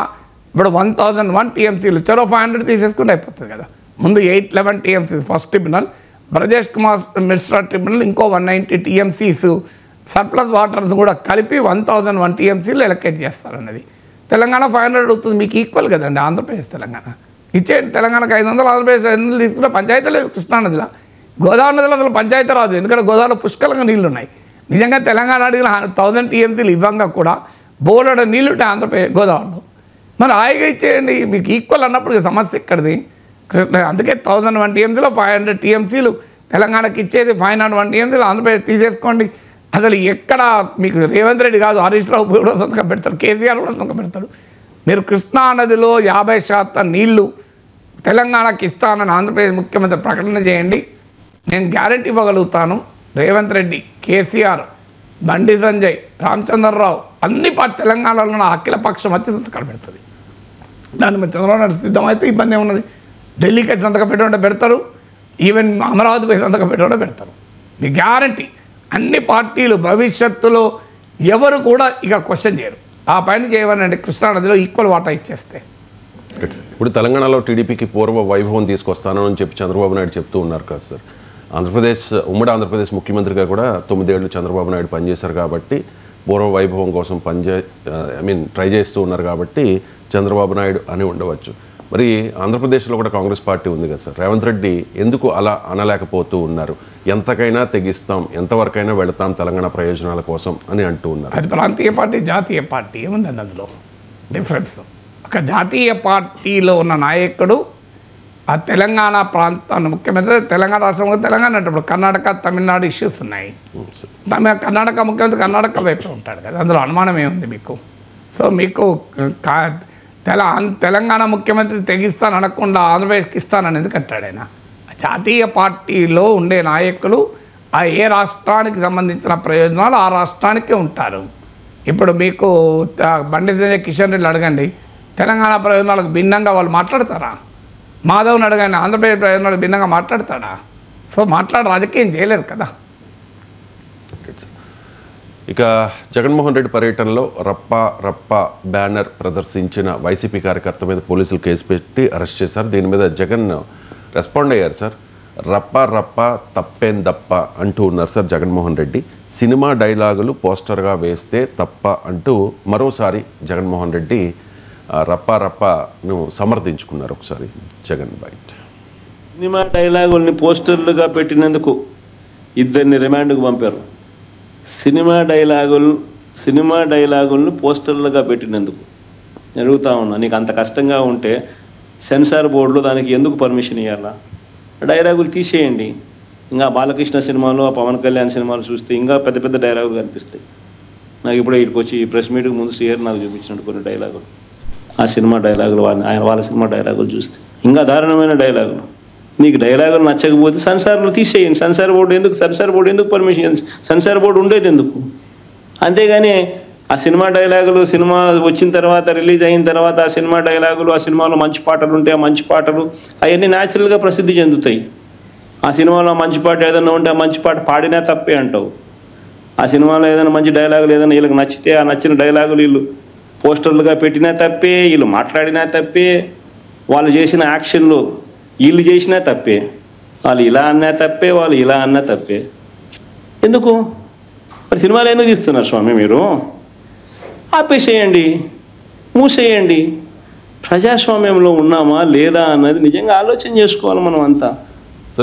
ఇప్పుడు 1001 టీఎంసీలు చెరో 500 తీసేసుకుంటే అయిపోతుంది కదా. ముందు 811 TMCs first tribunal, Brajesh Kumar Mishra tribunal ఇంకో 190 టీఎంసీస్ సర్ప్లస్ వాటర్స్ కూడా కలిపి 1001 టీఎంసీలు ఎలకేట్ చేస్తారన్నది. తెలంగాణ 500 అవుతుంది, మీకు ఈక్వల్ కదండి ఆంధ్రప్రదేశ్ తెలంగాణ. ఇచ్చేయండి, తెలంగాణకు 500, ఆంధ్రప్రదేశ్ 500 తీసుకుంటే పంచాయతీ లేదు కృష్ణానదిలో. గోదావరి నదిలో అసలు పంచాయతీ రాదు, ఎందుకంటే గోదావరిలో పుష్కలంగా నీళ్ళు ఉన్నాయి. నిజంగా తెలంగాణ అడిగిన 1000 టీఎంసీలు ఇవ్వంగా కూడా బోలెడు నీళ్ళు ఉంటాయి ఆంధ్రప్రదేశ్ గోదావరిలో. మరి హాయిగా ఇచ్చేయండి, మీకు ఈక్వల్ అన్నప్పుడు సమస్య ఇక్కడిది. అందుకే 1001 టీఎంసీలో 500 టీఎంసీలు తెలంగాణకి ఇచ్చేది, 501 టీఎంసీలు ఆంధ్రప్రదేశ్ తీసేసుకోండి. అసలు ఎక్కడ మీకు రేవంత్ రెడ్డి కాదు, హరీష్ రావు కూడా సంతకం పెడతాడు, కేసీఆర్ కూడా సంతకం పెడతాడు. మీరు కృష్ణానదిలో 50% నీళ్లు తెలంగాణకి ఇస్తానని ఆంధ్రప్రదేశ్ ముఖ్యమంత్రి ప్రకటన చేయండి. నేను గ్యారెంటీ ఇవ్వగలుగుతాను. రేవంత్ రెడ్డి, కేసీఆర్, బండి సంజయ్, రామచంద్రరావు అన్ని పార్టీ తెలంగాణలో ఉన్న అఖిల పక్షం వచ్చి సంతకాలు పెడుతుంది. దాని మీద చంద్రబాబు నాయుడు సిద్ధమైతే ఇబ్బంది ఏమున్నది. ఢిల్లీకి అయితే సంతకం పెట్టడం పెడతారు, ఈవెన్ అమరావతి పోయి సంతకం పెట్టడం పెడతారు. మీ గ్యారంటీ అన్ని పార్టీలు భవిష్యత్తులో ఎవరు కూడా ఇక క్వశ్చన్ చేయరు. ఆ పైన చేయమనండి, కృష్ణానదిలో ఈక్వల్ వాటా ఇచ్చేస్తే. ఇప్పుడు తెలంగాణలో టీడీపీకి పూర్వ వైభవం తీసుకొస్తాను అని చెప్పి చంద్రబాబు నాయుడు చెప్తూ ఉన్నారు కదా సార్. ఆంధ్రప్రదేశ్ ఉమ్మడి ఆంధ్రప్రదేశ్ ముఖ్యమంత్రిగా కూడా 9 ఏళ్ళు చంద్రబాబు నాయుడు పనిచేశారు కాబట్టి పూర్వ వైభవం కోసం ట్రై చేస్తూ ఉన్నారు కాబట్టి చంద్రబాబు నాయుడు అని ఉండవచ్చు. మరి ఆంధ్రప్రదేశ్లో కూడా కాంగ్రెస్ పార్టీ ఉంది కదా సార్. రేవంత్ రెడ్డి ఎందుకు అలా అనలేకపోతూ ఉన్నారు? ఎంతకైనా తెగిస్తాం, ఎంతవరకైనా వెళతాం తెలంగాణ ప్రయోజనాల కోసం అని అంటూ ఉన్నారు. అది ప్రాంతీయ పార్టీ, జాతీయ పార్టీ ఏముందండి అందులో డిఫరెన్స్. ఒక జాతీయ పార్టీలో ఉన్న నాయకుడు ఆ తెలంగాణ ప్రాంతాన్ని ముఖ్యమంత్రి, తెలంగాణ రాష్ట్రంలో తెలంగాణ అంటే ఇప్పుడు కర్ణాటక, తమిళనాడు ఇష్యూస్ ఉన్నాయి. కర్ణాటక ముఖ్యమంత్రి కర్ణాటక వైపే ఉంటాడు కదా, అందులో అనుమానం ఏముంది మీకు? సో మీకు తెలంగాణ ముఖ్యమంత్రి తెగిస్తాను అనకుండా ఆంధ్రప్రదేశ్కి ఇస్తానని ఎందుకు అంటాడు ఆయన? జాతీయ పార్టీలో ఉండే నాయకులు ఆ ఏ రాష్ట్రానికి సంబంధించిన ప్రయోజనాలు ఆ రాష్ట్రానికే ఉంటారు. ఇప్పుడు మీకు బండి సంజయ్, కిషన్ రెడ్డి అడగండి, తెలంగాణ ప్రయోజనాలకు భిన్నంగా వాళ్ళు మాట్లాడతారా? మాధవ్ని అడగండి, ఆంధ్రప్రదేశ్ ప్రయోజనాలకు భిన్నంగా మాట్లాడతాడా? సో రాజకీయం చేయలేరు కదా. ఇక జగన్మోహన్ రెడ్డి పర్యటనలో రప్పా బ్యానర్ ప్రదర్శించిన వైసీపీ కార్యకర్త మీద పోలీసులు కేసు పెట్టి అరెస్ట్ చేశారు. దీని మీద జగన్ రెస్పాండ్ అయ్యారు సార్. రప్పా తప్పేం దప్ప అంటూ ఉన్నారు సార్ జగన్మోహన్ రెడ్డి. సినిమా డైలాగులు పోస్టర్గా వేస్తే తప్ప అంటూ మరోసారి జగన్మోహన్ రెడ్డి రప్పాను సమర్థించుకున్నారు. ఒకసారి జగన్ బయట. సినిమా డైలాగుల్ని పోస్టర్లుగా పెట్టినందుకు 2 రిమాండ్కు పంపారు. సినిమా డైలాగులను పోస్టర్లుగా పెట్టినందుకు జరుగుతూ ఉన్నా. నీకు అంత కష్టంగా ఉంటే సెన్సార్ బోర్డులో దానికి ఎందుకు పర్మిషన్ ఇవ్వాలా? డైలాగులు తీసేయండి. ఇంకా బాలకృష్ణ సినిమాలు, పవన్ కళ్యాణ్ సినిమాలు చూస్తే ఇంకా పెద్ద పెద్ద డైలాగులు కనిపిస్తాయి. నాకు ఇప్పుడే ఇక్కడికి వచ్చి ఈ ప్రెస్ మీట్కి ముందు శ్రీహరి నాకు చూపించినట్టు కొన్ని డైలాగులు, ఆ సినిమా డైలాగులు, వాళ్ళ సినిమా డైలాగులు చూస్తే ఇంకా దారుణమైన డైలాగులు. నీకు డైలాగులు నచ్చకపోతే సెన్సార్లు తీసేయండి. సెన్సార్ బోర్డు ఎందుకు పర్మిషన్? సెన్సార్ బోర్డు ఉండేది ఎందుకు? అంతేగాని ఆ సినిమా డైలాగులు, సినిమా వచ్చిన తర్వాత, రిలీజ్ అయిన తర్వాత ఆ సినిమా డైలాగులు, ఆ సినిమాలో మంచి పాటలు ఉంటే ఆ మంచి పాటలు అవన్నీ న్యాచురల్గా ప్రసిద్ధి చెందుతాయి. ఆ సినిమాలో మంచి పాట ఏదైనా ఉంటే ఆ మంచి పాట పాడినా తప్పే అంటావు. ఆ సినిమాలో ఏదైనా మంచి డైలాగులు ఏదైనా వీళ్ళకి నచ్చితే ఆ నచ్చిన డైలాగులు వీళ్ళు పోస్టర్లుగా పెట్టినా తప్పే, వీళ్ళు మాట్లాడినా తప్పే, వాళ్ళు చేసిన యాక్షన్లు వీళ్ళు చేసినా తప్పే, వాళ్ళు ఇలా అన్నా తప్పే, వాళ్ళు ఇలా అన్నా తప్పే. ఎందుకు మరి సినిమాలు ఎందుకు తీస్తున్నారు స్వామి? మీరు ఆపేసేయండి, మూసేయండి. ప్రజాస్వామ్యంలో ఉన్నామా లేదా అన్నది నిజంగా ఆలోచన చేసుకోవాలి మనం అంతా.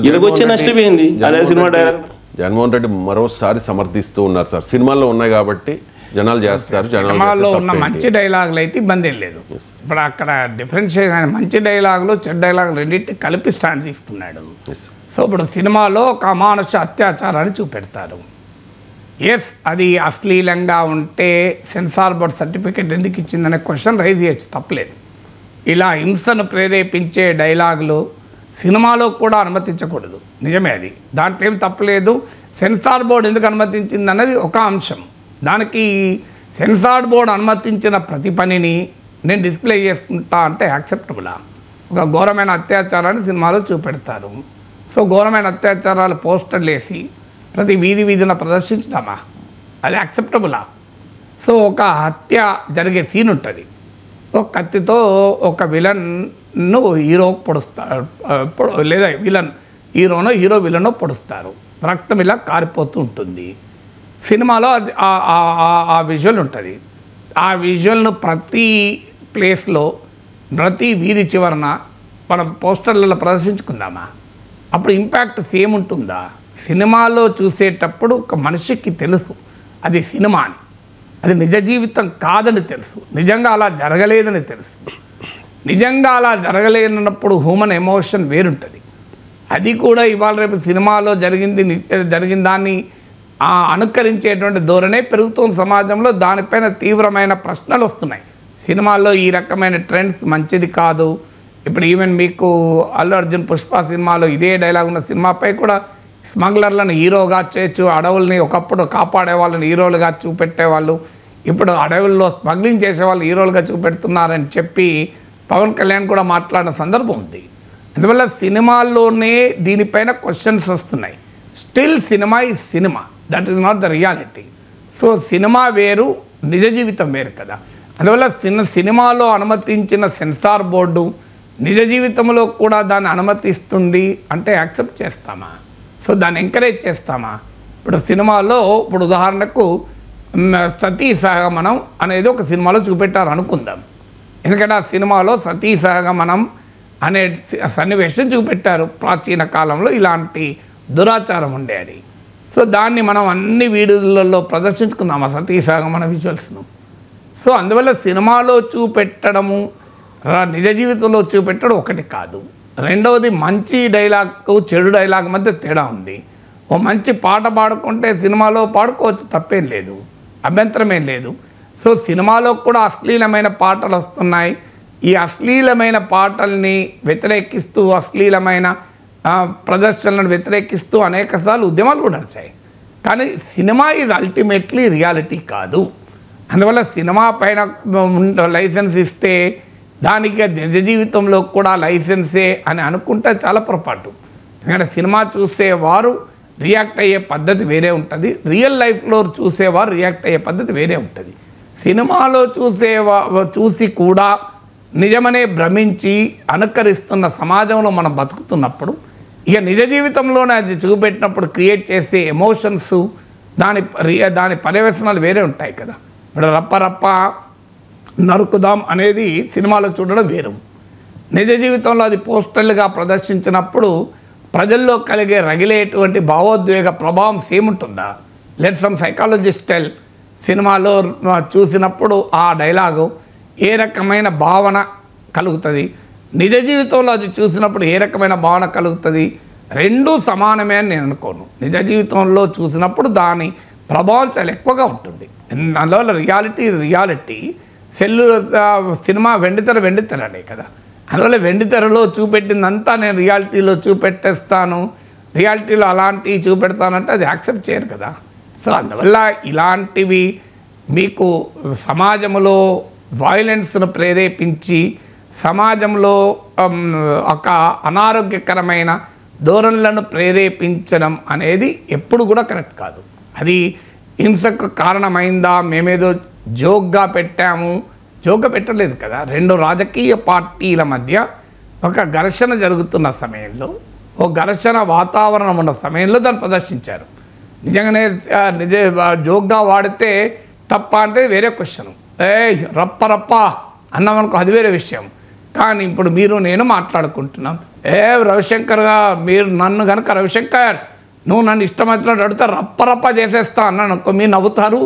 ఇలాగొచ్చే నష్టపోయింది అదే సినిమా డైలాగ్. జగన్మోహన్ రెడ్డి మరోసారి సమర్థిస్తూ ఉన్నారు సార్. సినిమాల్లో ఉన్నాయి కాబట్టి జనాలు చేస్తారు. సినిమాల్లో ఉన్న మంచి డైలాగులు అయితే ఇబ్బంది ఏం లేదు. ఇప్పుడు అక్కడ డిఫరెన్షియేషన్, మంచి డైలాగులు చెడ్డ డైలాగులు రెండింటిని కలిపి స్టాండ్ తీసుకున్నాడు. సో ఇప్పుడు సినిమాలో ఒక అమానుష అత్యాచారాన్ని చూపెడతారు. ఎస్, అది అశ్లీలంగా ఉంటే సెన్సార్ బోర్డ్ సర్టిఫికేట్ ఎందుకు ఇచ్చిందనే క్వశ్చన్ రైజ్ చేయొచ్చు, తప్పలేదు. ఇలా హింసను ప్రేరేపించే డైలాగులు సినిమాలో కూడా అనుమతించకూడదు, నిజమే అది, దాంట్లో ఏం తప్పలేదు. సెన్సార్ బోర్డు ఎందుకు అనుమతించింది అన్నది ఒక అంశం. దానికి సెన్సార్ బోర్డు అనుమతించిన ప్రతి పనిని నేను డిస్ప్లే చేసుకుంటా అంటే యాక్సెప్టబులా? ఒక ఘోరమైన అత్యాచారాన్ని సినిమాలో చూపెడతారు. సో ఘోరమైన అత్యాచారాలు పోస్టర్లు వేసి ప్రతి వీధిన ప్రదర్శించుదామా? అది యాక్సెప్టబులా? సో ఒక హత్య జరిగే సీన్ ఉంటుంది, ఒక కత్తితో ఒక విలన్ను హీరో పొడుస్తారు, లేదా హీరో విలన్ను పొడుస్తారు, రక్తం ఇలా కారిపోతూ ఉంటుంది. సినిమాలో అది ఆ విజువల్ ఉంటుంది. ఆ విజువల్ను ప్రతి ప్లేస్లో ప్రతి వీధి చివరన మనం పోస్టర్లలో ప్రదర్శించుకుందామా? అప్పుడు ఇంపాక్ట్ సేమ్ ఉంటుందా? సినిమాలో చూసేటప్పుడు ఒక మనిషికి తెలుసు అది సినిమా అని, అది నిజ జీవితం కాదని తెలుసు, నిజంగా అలా జరగలేదని తెలుసు. నిజంగా అలా జరగలేనప్పుడు హ్యూమన్ ఎమోషన్ వేరుంటుంది. అది కూడా ఇవాళ రేపు సినిమాలో జరిగిన దాన్ని అనుకరించేటువంటి ధోరణే పెరుగుతున్న సమాజంలో. దానిపైన తీవ్రమైన ప్రశ్నలు వస్తున్నాయి. సినిమాల్లో ఈ రకమైన ట్రెండ్స్ మంచిది కాదు. ఇప్పుడు ఈవెన్ మీకు అల్లు అర్జున్ పుష్ప సినిమాలో ఇదే డైలాగ్ ఉన్న సినిమాపై కూడా స్మగ్లర్లను హీరోగా చేయొచ్చు, అడవుల్ని ఒకప్పుడు కాపాడే వాళ్ళని హీరోలుగా చూపెట్టేవాళ్ళు, ఇప్పుడు అడవుల్లో స్మగ్లింగ్ చేసేవాళ్ళు హీరోలుగా చూపెడుతున్నారని చెప్పి పవన్ కళ్యాణ్ కూడా మాట్లాడిన సందర్భం ఉంది. అందువల్ల సినిమాల్లోనే దీనిపైన క్వశ్చన్స్ వస్తున్నాయి. Still cinema is cinema, that is not the reality. So cinema వేరు, నిజ జీవితం వేరు కదా. అందువల్ల సినిమాలో అనుమతించిన సెన్సార్ బోర్డు నిజ జీవితంలో కూడా దాన్ని అనుమతిస్తుంది అంటే యాక్సెప్ట్ చేస్తామా? సో దాన్ని ఎంకరేజ్ చేస్తామా? ఇప్పుడు సినిమాలో ఇప్పుడు ఉదాహరణకు సతీ సహగమనం అనేది ఒక సినిమాలో చూపెట్టారు అనుకుందాం. ఎందుకంటే ఆ సినిమాలో సతీ సహగమనం అనే సన్నివేశం చూపెట్టారు. ప్రాచీన కాలంలో ఇలాంటి దురాచారం ఉండేది. సో దాన్ని మనం అన్ని వీడియోలలో ప్రదర్శించుకుందాం ఆ సతీ సహగమన విజువల్స్ను. సో అందువల్ల సినిమాలో చూపెట్టడము నిజ జీవితంలో చూపెట్టడం ఒకటి కాదు. రెండవది మంచి డైలాగ్కు చెడు డైలాగ్ మధ్య తేడా ఉంది. ఓ మంచి పాట పాడుకుంటే సినిమాలో పాడుకోవచ్చు, తప్పేం లేదు, అభ్యంతరమేం లేదు. సో సినిమాలో కూడా అశ్లీలమైన పాటలు వస్తున్నాయి. ఈ అశ్లీలమైన పాటల్ని వ్యతిరేకిస్తూ అశ్లీలమైన ప్రదర్శనలను వ్యతిరేకిస్తూ అనేకసార్లు ఉద్యమాలు కూడా నడిచాయి. కానీ సినిమా ఇది అల్టిమేట్లీ రియాలిటీ కాదు. అందువల్ల సినిమా పైన లైసెన్స్ ఇస్తే దానికి నిజ జీవితంలో కూడా లైసెన్సే అని అనుకుంటే చాలా పొరపాటు. ఎందుకంటే సినిమా చూసేవారు రియాక్ట్ అయ్యే పద్ధతి వేరే ఉంటుంది, రియల్ లైఫ్లో చూసేవారు రియాక్ట్ అయ్యే పద్ధతి వేరే ఉంటుంది. సినిమాలో చూసి కూడా నిజమనే భ్రమించి అనుకరిస్తున్న సమాజంలో మనం బతుకుతున్నప్పుడు ఇక నిజ జీవితంలోనే అది చూపెట్టినప్పుడు క్రియేట్ చేసే ఎమోషన్స్ దాని పర్యవసనాలు వేరే ఉంటాయి కదా. ఇప్పుడు రప్ప రప్ప నరుకుదాం అనేది సినిమాలో చూడడం వేరు, నిజ జీవితంలో అది పోస్టర్లుగా ప్రదర్శించినప్పుడు ప్రజల్లో కలిగే రగిలేటువంటి భావోద్వేగ ప్రభావం సేమ్ ఉంటుందా? లెట్ సమ్ సైకాలజిస్ట్ టెల్, సినిమాలో చూసినప్పుడు ఆ డైలాగు ఏ రకమైన భావన కలుగుతుంది, నిజ జీవితంలో అది చూసినప్పుడు ఏ రకమైన భావన కలుగుతుంది? రెండూ సమానమే అని నేను అనుకోను. నిజ జీవితంలో చూసినప్పుడు దాని ప్రభావం చాలా ఎక్కువగా ఉంటుంది. అందువల్ల రియాలిటీ సినిమా వెండితెరనే కదా. అందువల్ల వెండితెరలో చూపెట్టిందంతా నేను రియాలిటీలో చూపెట్టేస్తాను, రియాలిటీలో అలాంటివి చూపెడతానంటే అది యాక్సెప్ట్ చేయరు కదా. సో అందువల్ల ఇలాంటివి మీకు సమాజంలో వైలెన్స్ను ప్రేరేపించి సమాజంలో ఒక అనారోగ్యకరమైన ధోరణులను ప్రేరేపించడం అనేది ఎప్పుడు కూడా కరెక్ట్ కాదు. అది హింసకు కారణమైందా? మేమేదో జోక్గా పెట్టాము, జోక్గా పెట్టలేదు కదా. రెండు రాజకీయ పార్టీల మధ్య ఒక ఘర్షణ జరుగుతున్న సమయంలో, ఒక ఘర్షణ వాతావరణం ఉన్న సమయంలో దాన్ని ప్రదర్శించారు. నిజంగానే జోక్గా వాడితే తప్ప అంటే వేరే క్వశ్చన్. రప్ప రప్ప అన్నామనుకో అది వేరే విషయం. కానీ ఇప్పుడు మీరు నేను మాట్లాడుకుంటున్నాం. రవిశంకర్గా మీరు నన్ను కనుక రవిశంకర్ నువ్వు నన్ను ఇష్టం వచ్చినట్టు అడిగితే రప్ప రప్ప చేసేస్తా అన్నాను అనుకో, మీరు నవ్వుతారు,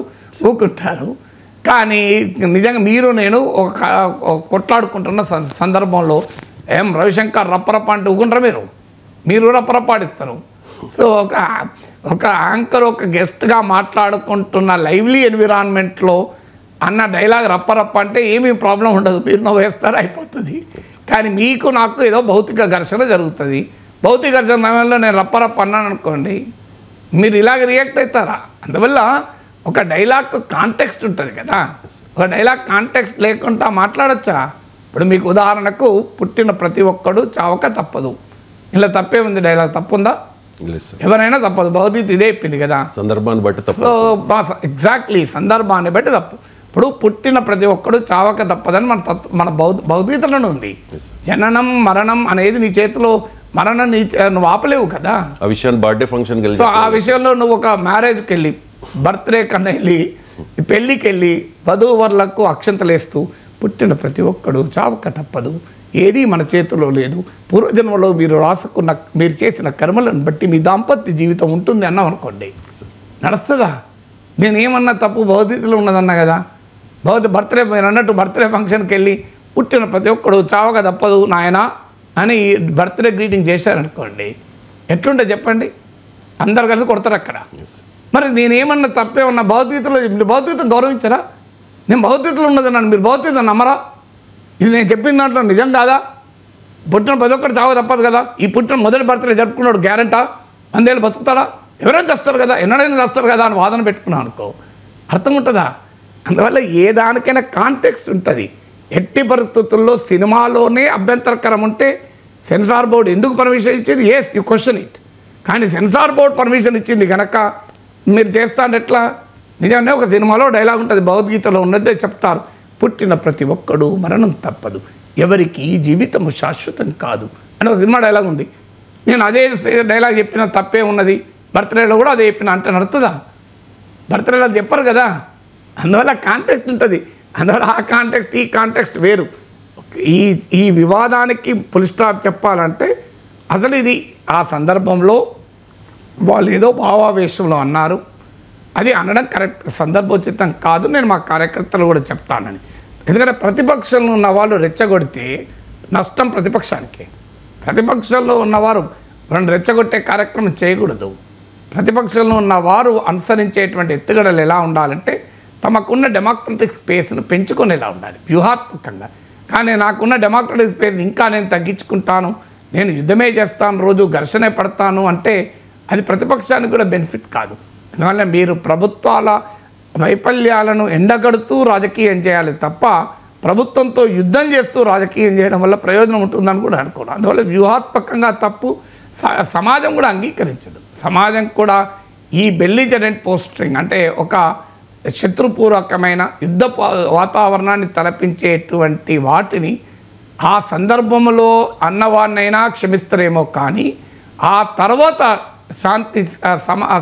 ఊకుంటారు. కానీ నిజంగా మీరు నేను ఒక కొట్లాడుకుంటున్న సందర్భంలో రవిశంకర్ రప్పరప్ప అంటే ఊకుంటారు, మీరు రప్పరప్పాడిస్తారు. సో ఒక యాంకర్ ఒక గెస్ట్గా మాట్లాడుకుంటున్న లైవ్లీ ఎన్విరాన్మెంట్లో అన్న డైలాగ్ రప్పరప్ప అంటే ఏమీ ప్రాబ్లం ఉండదు, మీరు నవ్వేస్తారు, అయిపోతుంది. కానీ మీకు నాకు ఏదో భౌతిక ఘర్షణ జరుగుతుంది. భౌతిక ఘర్షణ సమయంలో నేను రప్పరప్ప అన్నాను అనుకోండి, మీరు ఇలాగ రియాక్ట్ అవుతారా? అందువల్ల ఒక డైలాగ్ కాంటెక్స్ట్ ఉంటుంది కదా. ఒక డైలాగ్ కాంటెక్స్ట్ లేకుండా మాట్లాడచ్చా? ఇప్పుడు మీకు ఉదాహరణకు పుట్టిన ప్రతి ఒక్కడు చావక తప్పదు, ఇలా తప్పే ఉంది, డైలాగ్ తప్పుందా? ఎవరైనా తప్పదు, భౌతిక ఇదే చెప్పింది కదా, సందర్భాన్ని బట్టి తప్పు. సో ఎగ్జాక్ట్లీ సందర్భాన్ని బట్టి తప్పు. ఇప్పుడు పుట్టిన ప్రతి ఒక్కడు చావక తప్పదని మన భౌతికతలోనే ఉంది. జననం మరణం అనేది నీ చేతిలో, మరణం నువ్వు ఆపలేవు కదా. ఆ విషయాన్ని బర్త్డే ఫంక్షన్ సో ఆ విషయంలో నువ్వు ఒక మ్యారేజ్కి వెళ్ళి బర్త్డే కన్నా వెళ్ళి పెళ్ళికి వెళ్ళి వధూవరులకు అక్షంతలు వేస్తూ పుట్టిన ప్రతి ఒక్కడు చావక తప్పదు, ఏదీ మన చేతిలో లేదు, పూర్వజన్మలో మీరు చేసిన కర్మలను బట్టి మీ దాంపత్య జీవితం ఉంటుంది అన్నాం అనుకోండి, నడుస్తుందా? నేనేమన్నా తప్పు భౌతికలో ఉన్నదన్నా కదా. బర్త్డే మీరు అన్నట్టు బర్త్డే ఫంక్షన్కి వెళ్ళి పుట్టిన ప్రతి ఒక్కడు చావక తప్పదు నాయన అని బర్త్డే గ్రీటింగ్ చేశారనుకోండి, ఎట్లుంటే చెప్పండి? అందరు కలిసి కొడతారు అక్కడ. మరి నేనేమన్నా తప్పే ఉన్నా భౌతికతను గౌరవించరా? నేను భౌతికతలో ఉన్నదన్నాను, మీరు భౌతికత నమ్మరా? ఇది నేను చెప్పిన దాంట్లో నిజం కాదా? పుట్టిన ప్రతి ఒక్కరు చావ తప్పదు కదా. ఈ పుట్టిన మొదటి బర్త్డే జరుపుకున్నాడు గ్యారెంటా 100 ఏళ్ళు బతుకుతాడా? ఎవరైనా చేస్తారు కదా, ఎన్నడైనా చేస్తారు కదా అని వాదన పెట్టుకున్నాను అనుకో, అర్థం ఉంటుందా? అందువల్ల ఏ దానికైనా కాంటెక్స్ట్ ఉంటుంది. ఎట్టి పరిస్థితుల్లో సినిమాలోనే అభ్యంతరకరం ఉంటే సెన్సార్ బోర్డు ఎందుకు పర్మిషన్ ఇచ్చింది? Yes you question it. కానీ సెన్సార్ బోర్డు పర్మిషన్ ఇచ్చింది కనుక మీరు చేస్తాను ఎట్లా? నిజంగానే ఒక సినిమాలో డైలాగ్ ఉంటుంది, భగవద్గీతలో ఉన్నదే చెప్తారు, పుట్టిన ప్రతి ఒక్కడు మరణం తప్పదు, ఎవరికి జీవితము శాశ్వతం కాదు అని ఒక సినిమా డైలాగ్ ఉంది. నేను అదే డైలాగ్ చెప్పిన తప్పే ఉన్నది, బర్త్డేలో కూడా అదే చెప్పిన అంటే నడుతుందా? బర్త్డేలో చెప్పరు కదా. అందువల్ల కాంటెక్స్ట్ ఉంటుంది. అందువల్ల ఆ కాంటెక్స్ట్ ఈ కాంటెక్స్ట్ వేరు. ఈ వివాదానికి ఫుల్ స్టాప్ చెప్పాలంటే అసలు ఇది ఆ సందర్భంలో వాళ్ళు ఏదో భావావేశంలో అన్నారు, అది అనడం కరెక్ట్ సందర్భోచితం కాదు. నేను మా కార్యకర్తలు కూడా చెప్తానని. ఎందుకంటే ప్రతిపక్షంలో ఉన్న వాళ్ళు రెచ్చగొడితే నష్టం ప్రతిపక్షానికి. ప్రతిపక్షంలో ఉన్నవారు వాళ్ళని రెచ్చగొట్టే కార్యక్రమం చేయకూడదు. ప్రతిపక్షంలో ఉన్నవారు అనుసరించేటువంటి ఎత్తుగడలు ఎలా ఉండాలంటే తమకున్న డెమోక్రటిక్ స్పేస్ను పెంచుకునేలా ఉండాలి వ్యూహాత్మకంగా. కానీ నాకున్న డెమోక్రటిక్ స్పేస్ని ఇంకా నేను తగ్గించుకుంటాను, నేను యుద్ధమే చేస్తాను, రోజు ఘర్షణే పడతాను అంటే అది ప్రతిపక్షానికి కూడా బెనిఫిట్ కాదు. అందువల్ల మీరు ప్రభుత్వాల వైఫల్యాలను ఎండగడుతూ రాజకీయం చేయాలి తప్ప ప్రభుత్వంతో యుద్ధం చేస్తూ రాజకీయం చేయడం వల్ల ప్రయోజనం ఉంటుందని కూడా అనుకోను. అందువల్ల వ్యూహాత్మకంగా తప్పు సమాజం కూడా అంగీకరించదు. సమాజం కూడా ఈ బెల్లిజరెంట్ పోస్టరింగ్ అంటే ఒక శత్రుపూర్వకమైన యుద్ధ వాతావరణాన్ని తలపించేటువంటి వాటిని ఆ సందర్భంలో అన్నవాడినైనా క్షమిస్తారేమో, కానీ ఆ తర్వాత శాంతి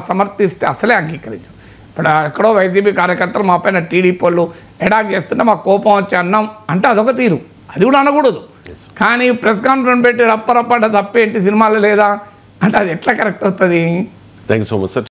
సమర్థిస్తే అసలే అంగీకరించు. ఇప్పుడు ఎక్కడో వైసీపీ కార్యకర్తలు మా పైన టీడీపీ వాళ్ళు ఎడాక్ చేస్తుంటే మాకు కోపం వచ్చి అన్నాం అంటే అదొక తీరు, అది కూడా అనకూడదు. కానీ ప్రెస్ కాన్ఫరెన్స్ పెట్టి రప్ప తప్పేంటి సినిమాలో లేదా అంటే అది ఎట్లా కరెక్ట్ అవుతుంది? Thank you so much sir.